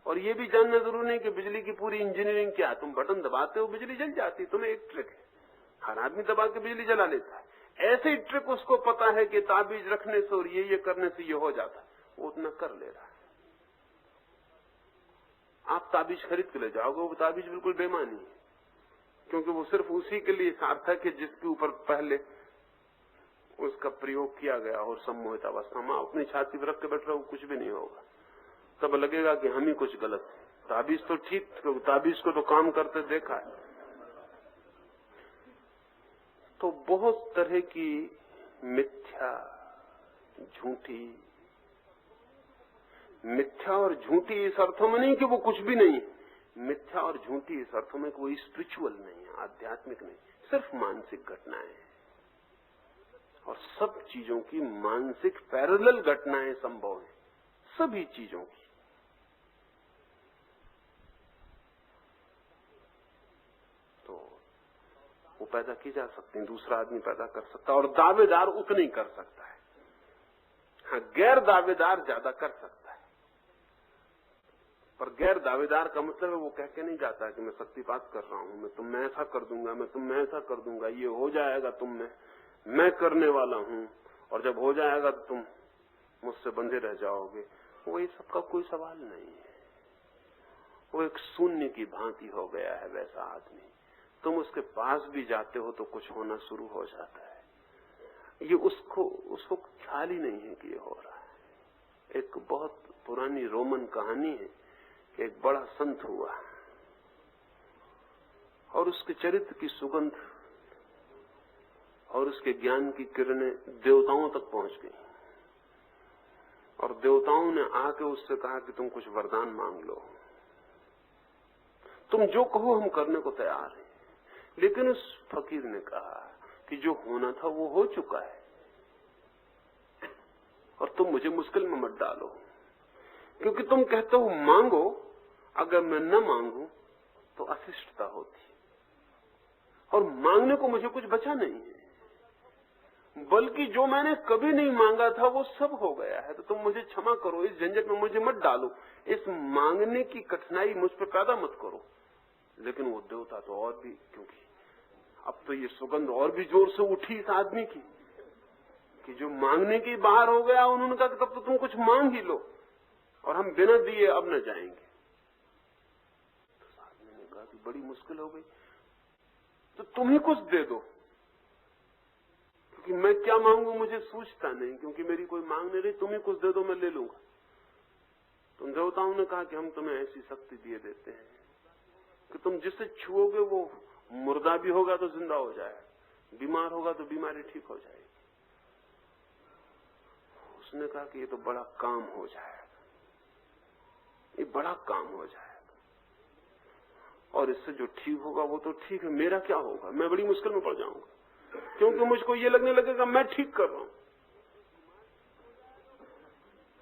Speaker 1: और ये भी जानना जरूरी नहीं कि बिजली की पूरी इंजीनियरिंग क्या है। तुम बटन दबाते हो, बिजली जल जाती, तुम्हें एक ट्रिक है, हर आदमी दबा के बिजली जला लेता है। ऐसे ही ट्रिक उसको पता है कि ताबीज रखने से और ये करने से ये हो जाता है, वो उतना कर ले रहा है। आप ताबीज खरीद के ले जाओगे, वो ताबीज बिल्कुल बेमानी है, क्योंकि वो सिर्फ उसी के लिए सार्थक है जिसके ऊपर पहले उसका प्रयोग किया गया। और सम्मोहित अवस्था में अपनी छाती पर रख के बैठ रहे हो, कुछ भी नहीं होगा। तब लगेगा कि हम ही कुछ गलत है। ताबीज तो ठीक, ताबीज को तो काम करते देखा है। तो बहुत तरह की मिथ्या, झूठी, मिथ्या और झूठी इस अर्थों में नहीं कि वो कुछ भी नहीं है, मिथ्या और झूठी इस अर्थों में कि वो स्पिरिचुअल नहीं है, आध्यात्मिक नहीं, सिर्फ मानसिक घटनाएं हैं। और सब चीजों की मानसिक पैरेलल घटनाएं संभव है, सभी चीजों की। तो वो पैदा की जा सकती है, दूसरा आदमी पैदा कर सकता है, और दावेदार उतना ही कर सकता है। हाँ, गैर दावेदार ज्यादा कर सकता है, पर गैर दावेदार का मतलब है वो कह के नहीं जाता है कि मैं शक्तिपात कर रहा हूं, मैं तुम में ऐसा कर दूंगा, मैं तुम में ऐसा कर दूंगा, ये हो जाएगा तुम में, मैं करने वाला हूं, और जब हो जाएगा तो तुम मुझसे बंधे रह जाओगे। वो ये सबका कोई सवाल नहीं है। वो एक शून्य की भांति हो गया है वैसा आदमी। तुम उसके पास भी जाते हो तो कुछ होना शुरू हो जाता है। ये उसको ख्याल ही नहीं है कि ये हो रहा है। एक बहुत पुरानी रोमन कहानी है कि एक बड़ा संत हुआ और उसके चरित्र की सुगंध और उसके ज्ञान की किरणें देवताओं तक पहुंच गई, और देवताओं ने आके उससे कहा कि तुम कुछ वरदान मांग लो, तुम जो कहो हम करने को तैयार हैं। लेकिन उस फकीर ने कहा कि जो होना था वो हो चुका है, और तुम मुझे मुश्किल में मत डालो, क्योंकि तुम कहते हो मांगो, अगर मैं न मांगू तो अशिष्टता होती, और मांगने को मुझे कुछ बचा नहीं है, बल्कि जो मैंने कभी नहीं मांगा था वो सब हो गया है। तो तुम मुझे क्षमा करो, इस झंझट में मुझे मत डालो, इस मांगने की कठिनाई मुझ पर पैदा मत करो। लेकिन वो देवता तो और भी, क्योंकि अब तो ये सुगंध और भी जोर से उठी इस आदमी की कि जो मांगने की बाहर हो गया। उन्होंने कहा तब तो तुम कुछ मांग ही लो, और हम बिना दिए अब न जाएंगे। तो आदमी ने कहा कि बड़ी मुश्किल हो गई, तो तुम ही कुछ दे दो, क्योंकि मैं क्या मांगू मुझे सूझता नहीं, क्योंकि मेरी कोई मांग नहीं रही, तुम ही कुछ दे दो, मैं ले लूंगा। तो देवताओं ने कहा कि हम तुम्हें ऐसी शक्ति दिए देते हैं कि तुम जिसे छुओगे वो मुर्दा भी होगा तो जिंदा हो जाएगा, बीमार होगा तो बीमारी ठीक हो जाएगी। उसने कहा कि ये तो बड़ा काम हो जाएगा, ये बड़ा काम हो जाएगा, और इससे जो ठीक होगा वो तो ठीक है, मेरा क्या होगा, मैं बड़ी मुश्किल में पड़ जाऊंगा, क्योंकि मुझको ये लगने लगेगा मैं ठीक कर रहा हूं।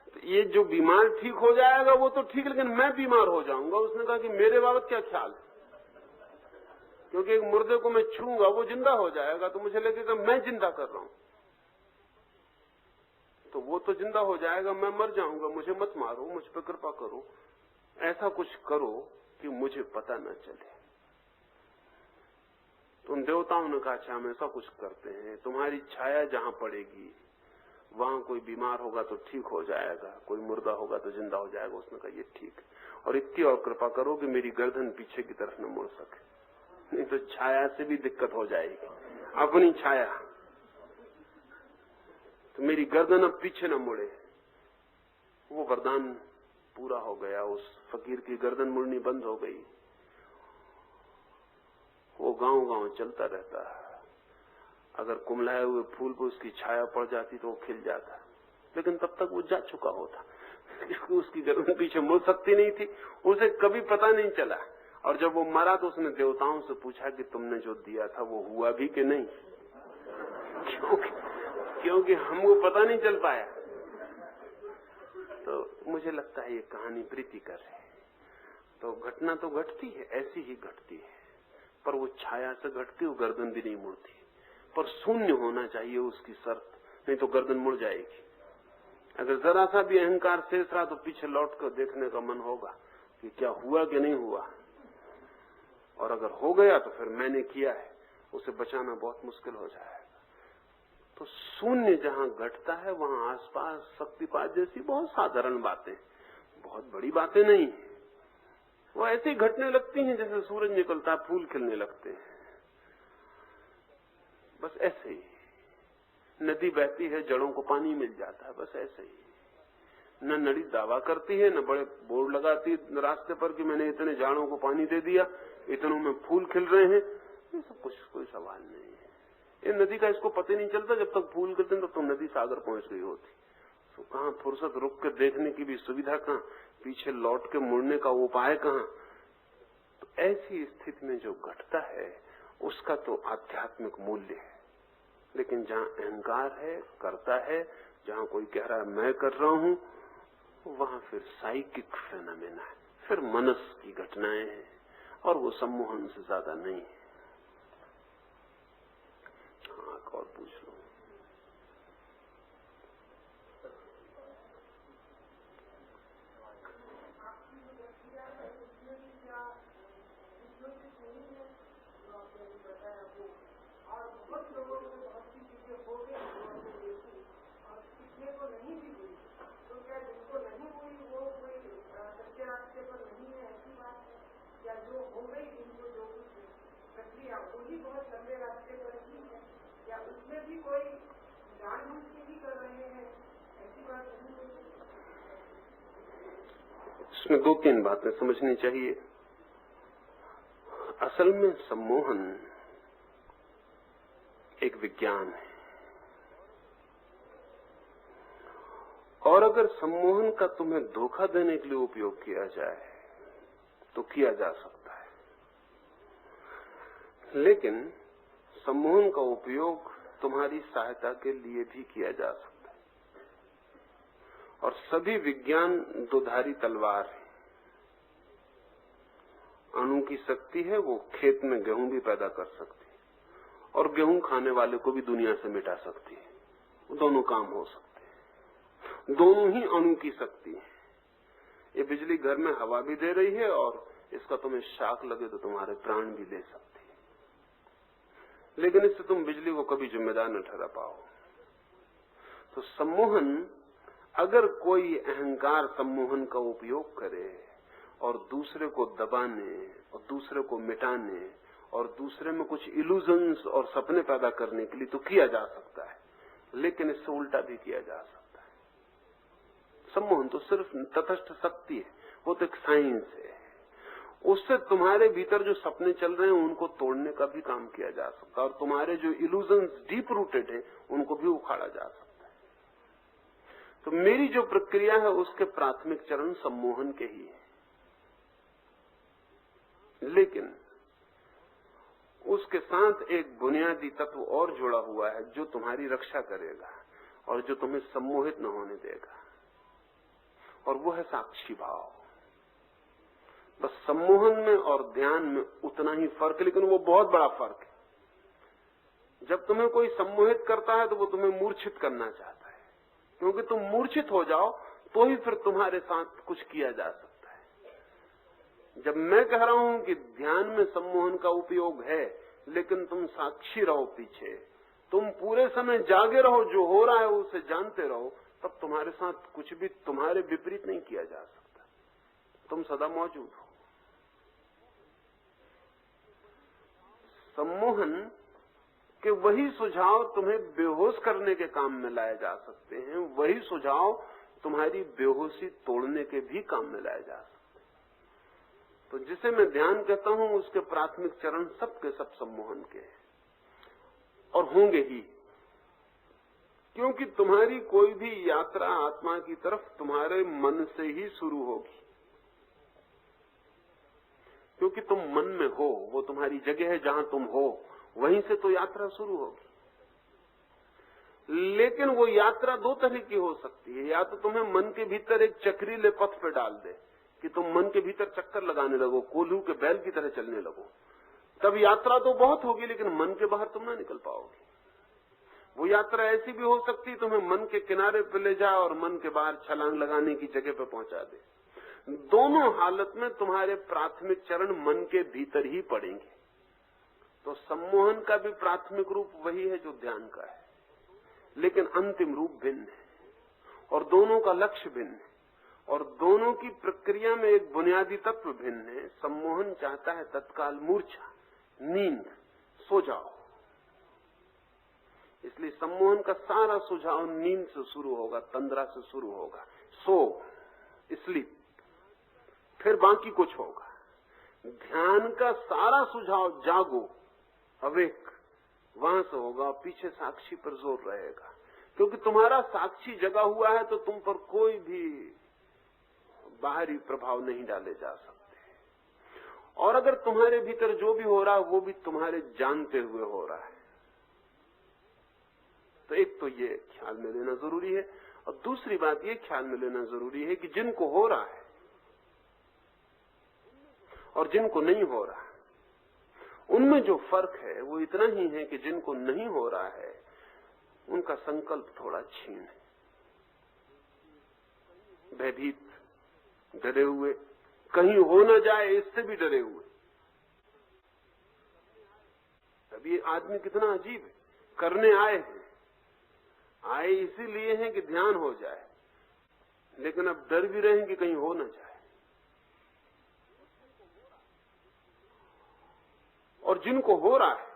Speaker 1: तो ये जो बीमार ठीक हो जाएगा वो तो ठीक, लेकिन मैं बीमार हो जाऊंगा। उसने कहा कि मेरे बाबत क्या ख्याल है, क्योंकि एक मुर्दे को मैं छूंगा वो जिंदा हो जाएगा, तो मुझे लगेगा मैं जिंदा कर रहा हूं, तो वो तो जिंदा हो जाएगा, मैं मर जाऊंगा, मुझे मत मारो, मुझ पर कृपा करो, ऐसा कुछ करो कि मुझे पता न चले। तो उन देवताओं ने कहा अच्छा हम ऐसा कुछ करते हैं, तुम्हारी छाया जहां पड़ेगी वहां कोई बीमार होगा तो ठीक हो जाएगा, कोई मुर्दा होगा तो जिंदा हो जाएगा। उसने कहा ये ठीक, और इतनी और कृपा करो कि मेरी गर्दन पीछे की तरफ न मुड़ सके, नहीं तो छाया से भी दिक्कत हो जाएगी, अपनी छाया, तो मेरी गर्दन अब पीछे न मुड़े। वो वरदान पूरा हो गया, उस फकीर की गर्दन मुड़नी बंद हो गई। वो गांव-गांव चलता रहता, अगर कुमलाए हुए फूल पर उसकी छाया पड़ जाती तो वो खिल जाता, लेकिन तब तक वो जा चुका होता, उसकी गर्दन पीछे मुड़ सकती नहीं थी, उसे कभी पता नहीं चला। और जब वो मरा तो उसने देवताओं से पूछा कि तुमने जो दिया था वो हुआ भी कि नहीं, क्योंकि हमको पता नहीं चल पाया। तो मुझे लगता है ये कहानी प्रीतिकर है। तो घटना तो घटती है, ऐसी ही घटती है, पर वो छाया से घटती, वो गर्दन भी नहीं मुड़ती। पर शून्य होना चाहिए उसकी शर्त, नहीं तो गर्दन मुड़ जाएगी। अगर जरा सा भी अहंकार शेष रहा तो पीछे लौट कर देखने का मन होगा कि क्या हुआ कि नहीं हुआ, और अगर हो गया तो फिर मैंने किया है, उसे बचाना बहुत मुश्किल हो जाएगा। तो शून्य जहां घटता है वहां आसपास शक्तिपात जैसी बहुत साधारण बातें, बहुत बड़ी बातें नहीं, वो ऐसे घटने लगती हैं जैसे सूरज निकलता, फूल खिलने लगते हैं, बस ऐसे ही। नदी बहती है, जड़ों को पानी मिल जाता है, बस ऐसे ही। न नदी दावा करती है, न बड़े बोर्ड लगाती रास्ते पर कि मैंने इतने झाड़ों को पानी दे दिया, इतनों में फूल खिल रहे हैं, ये सब कुछ कोई सवाल नहीं है। ये नदी का इसको पता नहीं चलता, जब तक फूल खिलते तब तो नदी सागर पहुंच गई होती। तो कहाँ फुर्सत रुक कर देखने की भी सुविधा, कहाँ पीछे लौट के मुड़ने का उपाय कहाँ। तो ऐसी स्थिति में जो घटता है उसका तो आध्यात्मिक मूल्य है। लेकिन जहां अहंकार है, करता है, जहां कोई कह रहा है मैं कर रहा हूं, वहां फिर साइकिक फेनोमेना है, फिर मनस की घटनाएं हैं, और वो सम्मोहन से ज्यादा नहीं है। हाँ, और पूछ लो। इसमें 2-3 बातें समझनी चाहिए। असल में सम्मोहन एक विज्ञान है, और अगर सम्मोहन का तुम्हें धोखा देने के लिए उपयोग किया जाए तो किया जा सकता है, लेकिन सम्मोहन का उपयोग तुम्हारी सहायता के लिए भी किया जा सकता है। और सभी विज्ञान दोधारी तलवार है। अणु की शक्ति है, वो खेत में गेहूं भी पैदा कर सकती है, और गेहूं खाने वाले को भी दुनिया से मिटा सकती है। दोनों काम हो सकते हैं, दोनों ही अणु की शक्ति है। ये बिजली घर में हवा भी दे रही है, और इसका तुम्हें शाख लगे तो तुम्हारे प्राण भी ले सकती है, लेकिन इससे तुम बिजली को कभी जिम्मेदार न ठहरा पाओ। तो सम्मोहन, अगर कोई अहंकार सम्मोहन का उपयोग करे और दूसरे को दबाने और दूसरे को मिटाने और दूसरे में कुछ इल्यूजन्स और सपने पैदा करने के लिए, तो किया जा सकता है, लेकिन इससे उल्टा भी किया जा सकता है। सम्मोहन तो सिर्फ तटस्थ शक्ति है, वो तो एक साइंस है। उससे तुम्हारे भीतर जो सपने चल रहे हैं उनको तोड़ने का भी काम किया जा सकता है, और तुम्हारे जो इल्यूजन्स डीप रूटेड है उनको भी उखाड़ा जा सकता है। तो मेरी जो प्रक्रिया है उसके प्राथमिक चरण सम्मोहन के ही है, लेकिन उसके साथ एक बुनियादी तत्व और जुड़ा हुआ है जो तुम्हारी रक्षा करेगा और जो तुम्हें सम्मोहित न होने देगा, और वो है साक्षी भाव। बस सम्मोहन में और ध्यान में उतना ही फर्क है, लेकिन वो बहुत बड़ा फर्क है। जब तुम्हें कोई सम्मोहित करता है तो वो तुम्हें मूर्छित करना चाहता है, क्योंकि तुम मूर्छित हो जाओ तो ही फिर तुम्हारे साथ कुछ किया जा सकता है। जब मैं कह रहा हूं कि ध्यान में सम्मोहन का उपयोग है, लेकिन तुम साक्षी रहो, पीछे तुम पूरे समय जागे रहो, जो हो रहा है उसे जानते रहो, तब तुम्हारे साथ कुछ भी तुम्हारे विपरीत नहीं किया जा सकता, तुम सदा मौजूद हो। सम्मोहन के वही सुझाव तुम्हें बेहोश करने के काम में लाए जा सकते हैं, वही सुझाव तुम्हारी बेहोशी तोड़ने के भी काम में लाए जा सकते हैं। तो जिसे मैं ध्यान कहता हूं उसके प्राथमिक चरण सबके सब सम्मोहन के हैं, और होंगे ही, क्योंकि तुम्हारी कोई भी यात्रा आत्मा की तरफ तुम्हारे मन से ही शुरू होगी, क्योंकि तुम मन में हो, वो तुम्हारी जगह है जहां तुम हो, वहीं से तो यात्रा शुरू होगी। लेकिन वो यात्रा 2 तरह की हो सकती है, या तो तुम्हें मन के भीतर एक चक्रीले पथ पे डाल दे कि तुम मन के भीतर चक्कर लगाने लगो, कोल्हू के बैल की तरह चलने लगो, तब यात्रा तो बहुत होगी, लेकिन मन के बाहर तुम ना निकल पाओगे। वो यात्रा ऐसी भी हो सकती है तुम्हें मन के किनारे पे ले जाए और मन के बाहर छलांग लगाने की जगह पे पहुंचा दे। दोनों हालत में तुम्हारे प्राथमिक चरण मन के भीतर ही पड़ेंगे। तो सम्मोहन का भी प्राथमिक रूप वही है जो ध्यान का है, लेकिन अंतिम रूप भिन्न है, और दोनों का लक्ष्य भिन्न है, और दोनों की प्रक्रिया में एक बुनियादी तत्व भिन्न है। सम्मोहन चाहता है तत्काल मूर्छा, नींद, सो जाओ, इसलिए सम्मोहन का सारा सुझाव नींद से शुरू होगा, तंद्रा से शुरू होगा, सो, स्लीप, फिर बाकी कुछ होगा। ध्यान का सारा सुझाव जागो, अवेक, वहां से होगा, पीछे साक्षी पर जोर रहेगा, क्योंकि तुम्हारा साक्षी जगा हुआ है तो तुम पर कोई भी बाहरी प्रभाव नहीं डाले जा सकते। और अगर तुम्हारे भीतर जो भी हो रहा है वो भी तुम्हारे जानते हुए हो रहा है, तो एक तो ये ख्याल में लेना जरूरी है, और दूसरी बात ये ख्याल में लेना जरूरी है कि जिनको हो रहा है और जिनको नहीं हो रहा है, उनमें जो फर्क है वो इतना ही है कि जिनको नहीं हो रहा है उनका संकल्प थोड़ा छीन है, भयभीत, डरे हुए, कहीं हो न जाए इससे भी डरे हुए। अब ये आदमी कितना अजीब है, करने आए हैं, आए इसीलिए हैं कि ध्यान हो जाए, लेकिन अब डर भी रहे हैं कि कहीं हो न जाए। और जिनको हो रहा है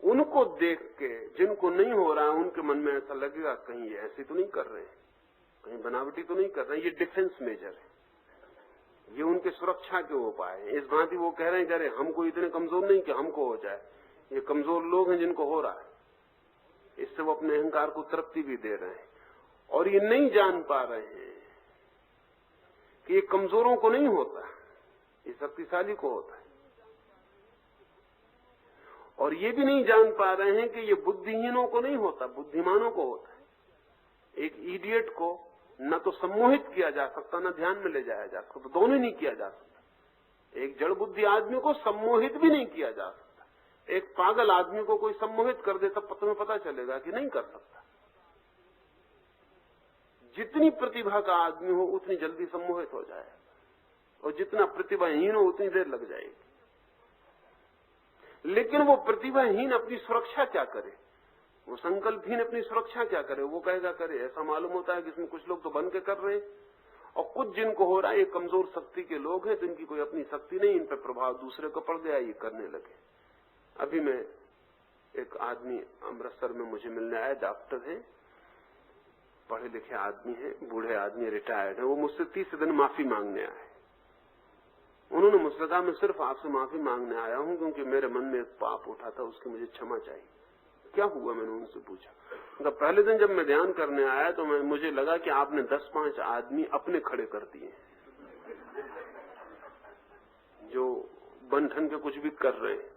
Speaker 1: उनको देख के जिनको नहीं हो रहा है उनके मन में ऐसा लगेगा कहीं ये ऐसे तो नहीं कर रहे हैं, कहीं बनावटी तो नहीं कर रहे हैं। ये डिफेंस मेजर है, ये उनके सुरक्षा के उपाय हैं। इस भांति वो कह रहे हैं, हमको इतने कमजोर नहीं कि हमको हो जाए, ये कमजोर लोग हैं जिनको हो रहा है। इससे वो अपने अहंकार को तृप्ति भी दे रहे हैं, और ये नहीं जान पा रहे हैं कि ये कमजोरों को नहीं होता, ये शक्तिशाली को होता है। और ये भी नहीं जान पा रहे हैं कि ये बुद्धिहीनों को नहीं होता, बुद्धिमानों को होता है। एक इडियट को न तो सम्मोहित किया जा सकता, न ध्यान में ले जाया जा सकता, तो दोनों नहीं किया जा सकता। एक जड़ बुद्धि आदमी को सम्मोहित भी नहीं किया जा सकता, एक पागल आदमी को कोई सम्मोहित कर दे तब तुम्हें पता चलेगा कि नहीं कर सकता। जितनी प्रतिभा का आदमी हो उतनी जल्दी सम्मोहित हो जाएगा, और जितना प्रतिभाहीन हो उतनी देर लग जाएगी। लेकिन वो प्रतिभाहीन अपनी सुरक्षा क्या करे, वो संकल्पहीन अपनी सुरक्षा क्या करे? वो कहेगा करे। ऐसा मालूम होता है कि इसमें कुछ लोग तो बन के कर रहे हैं, और कुछ जिनको हो रहा है ये कमजोर शक्ति के लोग हैं, जिनकी कोई अपनी शक्ति नहीं, इन पर प्रभाव दूसरे को पड़ गया, ये करने लगे। अभी मैं एक आदमी अमृतसर में मुझे मिलने आया, डॉक्टर है, पढ़े लिखे आदमी है, बूढ़े आदमी, रिटायर्ड है। वो मुझसे 30 दिन माफी मांगने आए। उन्होंने मुझसे कहा मैं सिर्फ आपसे माफी मांगने आया हूं क्योंकि मेरे मन में एक पाप उठा था, उसकी मुझे क्षमा चाहिए। क्या हुआ? मैंने उनसे पूछा। उनका पहले दिन जब मैं ध्यान करने आया तो मुझे लगा कि आपने 10-5 आदमी अपने खड़े कर दिए जो बंधन के कुछ भी कर रहे हैं,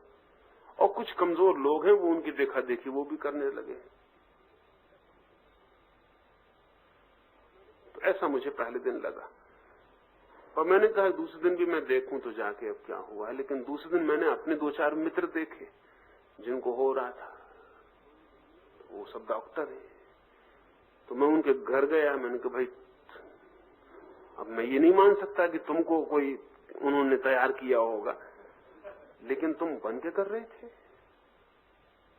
Speaker 1: और कुछ कमजोर लोग हैं वो उनकी देखा देखी वो भी करने लगे। तो ऐसा मुझे पहले दिन लगा, और मैंने कहा दूसरे दिन भी मैं देखूं तो जाके अब क्या हुआ है। लेकिन दूसरे दिन मैंने अपने 2-4 मित्र देखे जिनको हो रहा था, वो सब डॉक्टर है। तो मैं उनके घर गया, मैंने कहा भाई अब मैं ये नहीं मान सकता कि तुमको कोई उन्होंने तैयार किया होगा, लेकिन तुम बन के कर रहे थे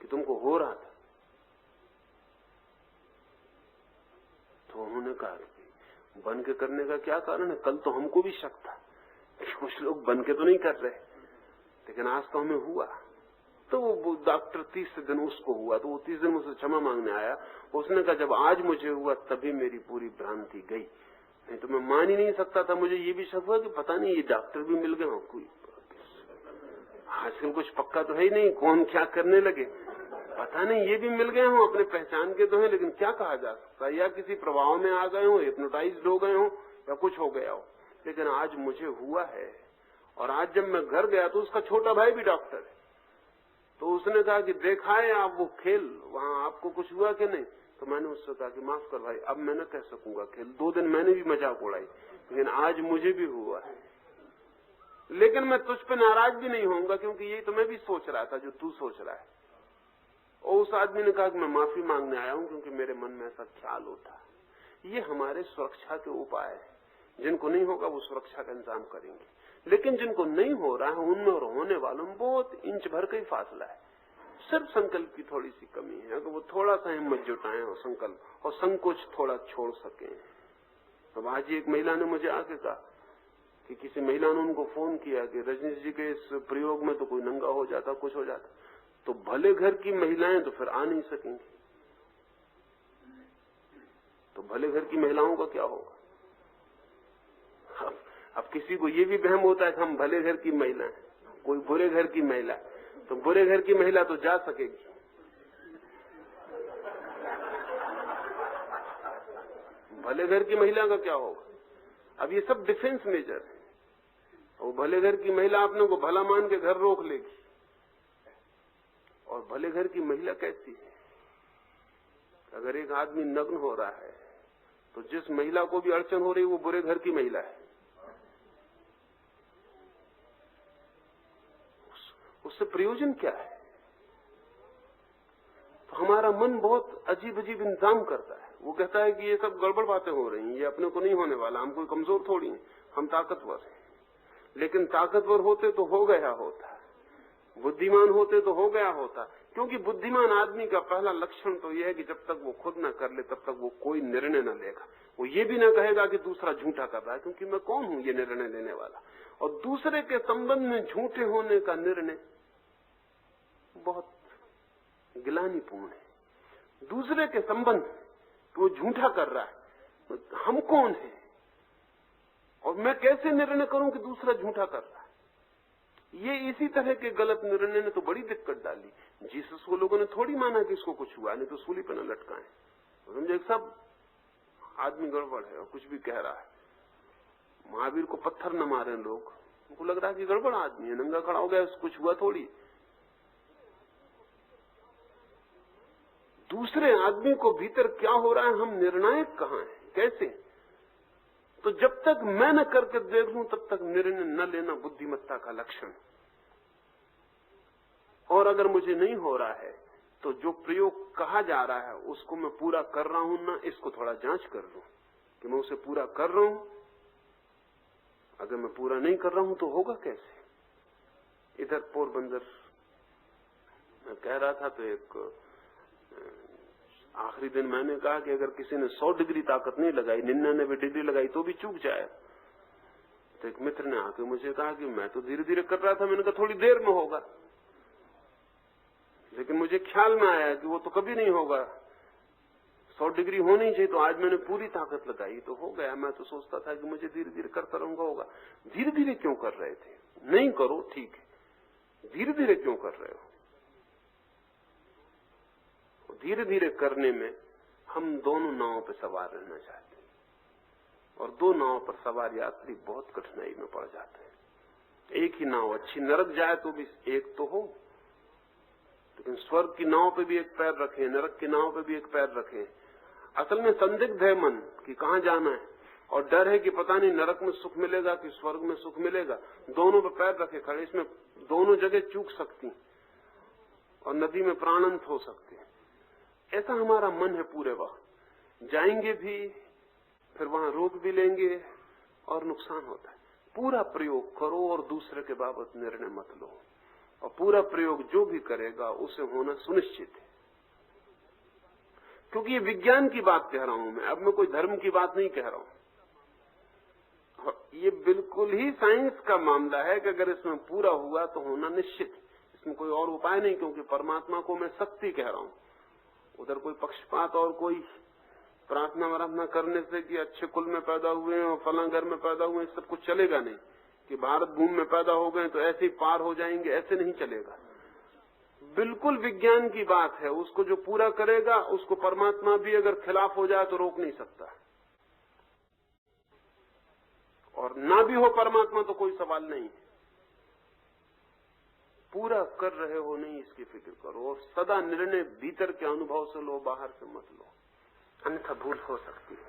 Speaker 1: कि तुमको हो रहा था। तो उन्होंने कहा बन के करने का क्या कारण है? कल तो हमको भी शक था कि कुछ लोग बन के तो नहीं कर रहे, लेकिन आज तो हमें हुआ। तो वो डॉक्टर 30 दिन उसको हुआ, तो वो 30 दिन मुझसे क्षमा मांगने आया। उसने कहा जब आज मुझे हुआ तभी मेरी पूरी भ्रांति गई, नहीं तो मैं मान ही नहीं सकता था। मुझे ये भी शक हुआ कि पता नहीं ये डॉक्टर भी मिल गए हो, कोई आजकल कुछ पक्का तो है ही नहीं, कौन क्या करने लगे पता नहीं, ये भी मिल गए हो, अपने पहचान के तो है, लेकिन क्या कहा जा सकता है, या किसी प्रभाव में आ गए हो, हिप्नोटाइज्ड हो गए हो, या कुछ हो गया हो। लेकिन आज मुझे हुआ है, और आज जब मैं घर गया तो उसका छोटा भाई भी डॉक्टर है। तो उसने कहा कि देखा है आप वो खेल, वहां आपको कुछ हुआ कि नहीं? तो मैंने उससे कहा कि माफ कर भाई, अब मैं न कह सकूंगा खेल, 2 दिन मैंने भी मजाक उड़ाई, लेकिन आज मुझे भी हुआ है। लेकिन मैं तुझ पे नाराज भी नहीं होऊंगा, क्योंकि ये तो मैं भी सोच रहा था जो तू सोच रहा है। और उस आदमी ने कहा कि मैं माफी मांगने आया हूं क्योंकि मेरे मन में ऐसा ख्याल होता है। ये हमारे सुरक्षा के उपाय है। जिनको नहीं होगा वो सुरक्षा का इंतजाम करेंगे, लेकिन जिनको नहीं हो रहा है उनमें और होने वालों में बहुत इंच भर का ही फासला है। सिर्फ संकल्प की थोड़ी सी कमी है। अगर वो थोड़ा सा हिम्मत जुटाएं और संकल्प और संकोच थोड़ा छोड़ सकें। अब आज एक महिला ने मुझे आके कहा कि किसी महिला ने उनको फोन किया कि रजनीश जी के इस प्रयोग में तो कोई नंगा हो जाता, कुछ हो जाता। तो भले घर की महिलाएं तो फिर आ नहीं सकेंगी, तो भले घर की महिलाओं का क्या होगा? अब किसी को ये भी भ्रम होता है कि हम भले घर की महिला हैं, कोई बुरे घर की महिला, तो बुरे घर की महिला तो जा सकेगी। भले घर की महिला का क्या होगा? अब ये सब डिफेंस मेजर है। वो भले घर की महिला अपने को भला मान के घर रोक लेगी, और भले घर की महिला कैसी है? अगर एक आदमी नग्न हो रहा है तो जिस महिला को भी अड़चन हो रही है वो बुरे घर की महिला है, उससे प्रयोजन क्या है? तो हमारा मन बहुत अजीब अजीब इंतजाम करता है। वो कहता है कि ये सब गड़बड़ बातें हो रही हैं, ये अपने को नहीं होने वाला, हम कोई कमजोर थोड़ी हैं, हम ताकतवर हैं। लेकिन ताकतवर होते तो हो गया होता, बुद्धिमान होते तो हो गया होता। क्योंकि बुद्धिमान आदमी का पहला लक्षण तो यह है कि जब तक वो खुद न कर ले तब तक वो कोई निर्णय न लेगा। वो ये भी न कहेगा कि दूसरा झूठा कर रहा है, क्योंकि मैं कौन हूं ये निर्णय लेने वाला। और दूसरे के संबंध में झूठे होने का निर्णय बहुत गिलानीपूर्ण है। दूसरे के संबंध वो झूठा कर रहा है, हम कौन है और मैं कैसे निर्णय करूं कि दूसरा झूठा कर रहा है? ये इसी तरह के गलत निर्णय ने तो बड़ी दिक्कत डाली। जीसस को लोगों ने थोड़ी माना कि इसको कुछ हुआ, नहीं तो सूली पर न लटकाएं। तो समझे सब आदमी गड़बड़ है और कुछ भी कह रहा है। महावीर को पत्थर न मारे लोग, उनको लग रहा है कि गड़बड़ आदमी है, नंगा खड़ा हो गया, कुछ हुआ थोड़ी। दूसरे आदमी को भीतर क्या हो रहा है, हम निर्णायक कहां हैं, कैसे? तो जब तक मैं न करके देख लूं तब तक निर्णय न लेना बुद्धिमत्ता का लक्षण। और अगर मुझे नहीं हो रहा है तो जो प्रयोग कहा जा रहा है उसको मैं पूरा कर रहा हूं ना, इसको थोड़ा जांच कर लूं कि मैं उसे पूरा कर रहा हूं। अगर मैं पूरा नहीं कर रहा हूं तो होगा कैसे? इधर पोरबंदर मैं कह रहा था तो एक आखिरी दिन मैंने कहा कि अगर किसी ने 100 डिग्री ताकत नहीं लगाई, 99 डिग्री लगाई तो भी चूक जाए। तो एक मित्र ने आके मुझे कहा कि मैं तो धीरे धीरे कर रहा था। मैंने कहा थोड़ी देर में होगा, लेकिन मुझे ख्याल में आया कि वो तो कभी नहीं होगा, 100 डिग्री होनी चाहिए। तो आज मैंने पूरी ताकत लगाई तो हो गया। मैं तो सोचता था कि मुझे धीरे धीरे करता रहूंगा, होगा। धीरे धीरे क्यों कर रहे थे? नहीं करो, ठीक है, धीरे धीरे क्यों कर रहे हो? धीरे धीरे करने में हम दोनों नावों पर सवार रहना चाहते हैं, और दो नावों पर सवार यात्री बहुत कठिनाई में पड़ जाते हैं। एक ही नाव अच्छी, नरक जाए तो भी एक तो हो, लेकिन स्वर्ग की नाव पे भी एक पैर रखें, नरक की नाव पे भी एक पैर रखें। असल में संदिग्ध है मन कि कहां जाना है, और डर है कि पता नहीं नरक में सुख मिलेगा कि स्वर्ग में सुख मिलेगा। दोनों पे पैर रखे खड़े, इसमें दोनों जगह चूक सकती और नदी में प्राणांत हो सकते हैं। ऐसा हमारा मन है पूरे वक्त। जाएंगे भी, फिर वहां रोक भी लेंगे और नुकसान होता है। पूरा प्रयोग करो और दूसरे के बाबत निर्णय मत लो, और पूरा प्रयोग जो भी करेगा उसे होना सुनिश्चित है। क्योंकि ये विज्ञान की बात कह रहा हूं मैं, अब मैं कोई धर्म की बात नहीं कह रहा हूं। ये बिल्कुल ही साइंस का मामला है कि अगर इसमें पूरा हुआ तो होना निश्चित है, इसमें कोई और उपाय नहीं। क्योंकि परमात्मा को मैं शक्ति कह रहा हूं, उधर कोई पक्षपात और कोई प्रार्थना वरार्थना करने से कि अच्छे कुल में पैदा हुए हैं और फला घर में पैदा हुए हैं, सब कुछ चलेगा नहीं। कि भारत भूमि में पैदा हो गए तो ऐसे ही पार हो जाएंगे, ऐसे नहीं चलेगा। बिल्कुल विज्ञान की बात है, उसको जो पूरा करेगा उसको परमात्मा भी अगर खिलाफ हो जाए तो रोक नहीं सकता, और ना भी हो परमात्मा तो कोई सवाल नहीं। पूरा कर रहे हो नहीं इसकी फिक्र करो, और सदा निर्णय भीतर के अनुभव से लो, बाहर से मत लो, अन्यथा भूल हो सकती है।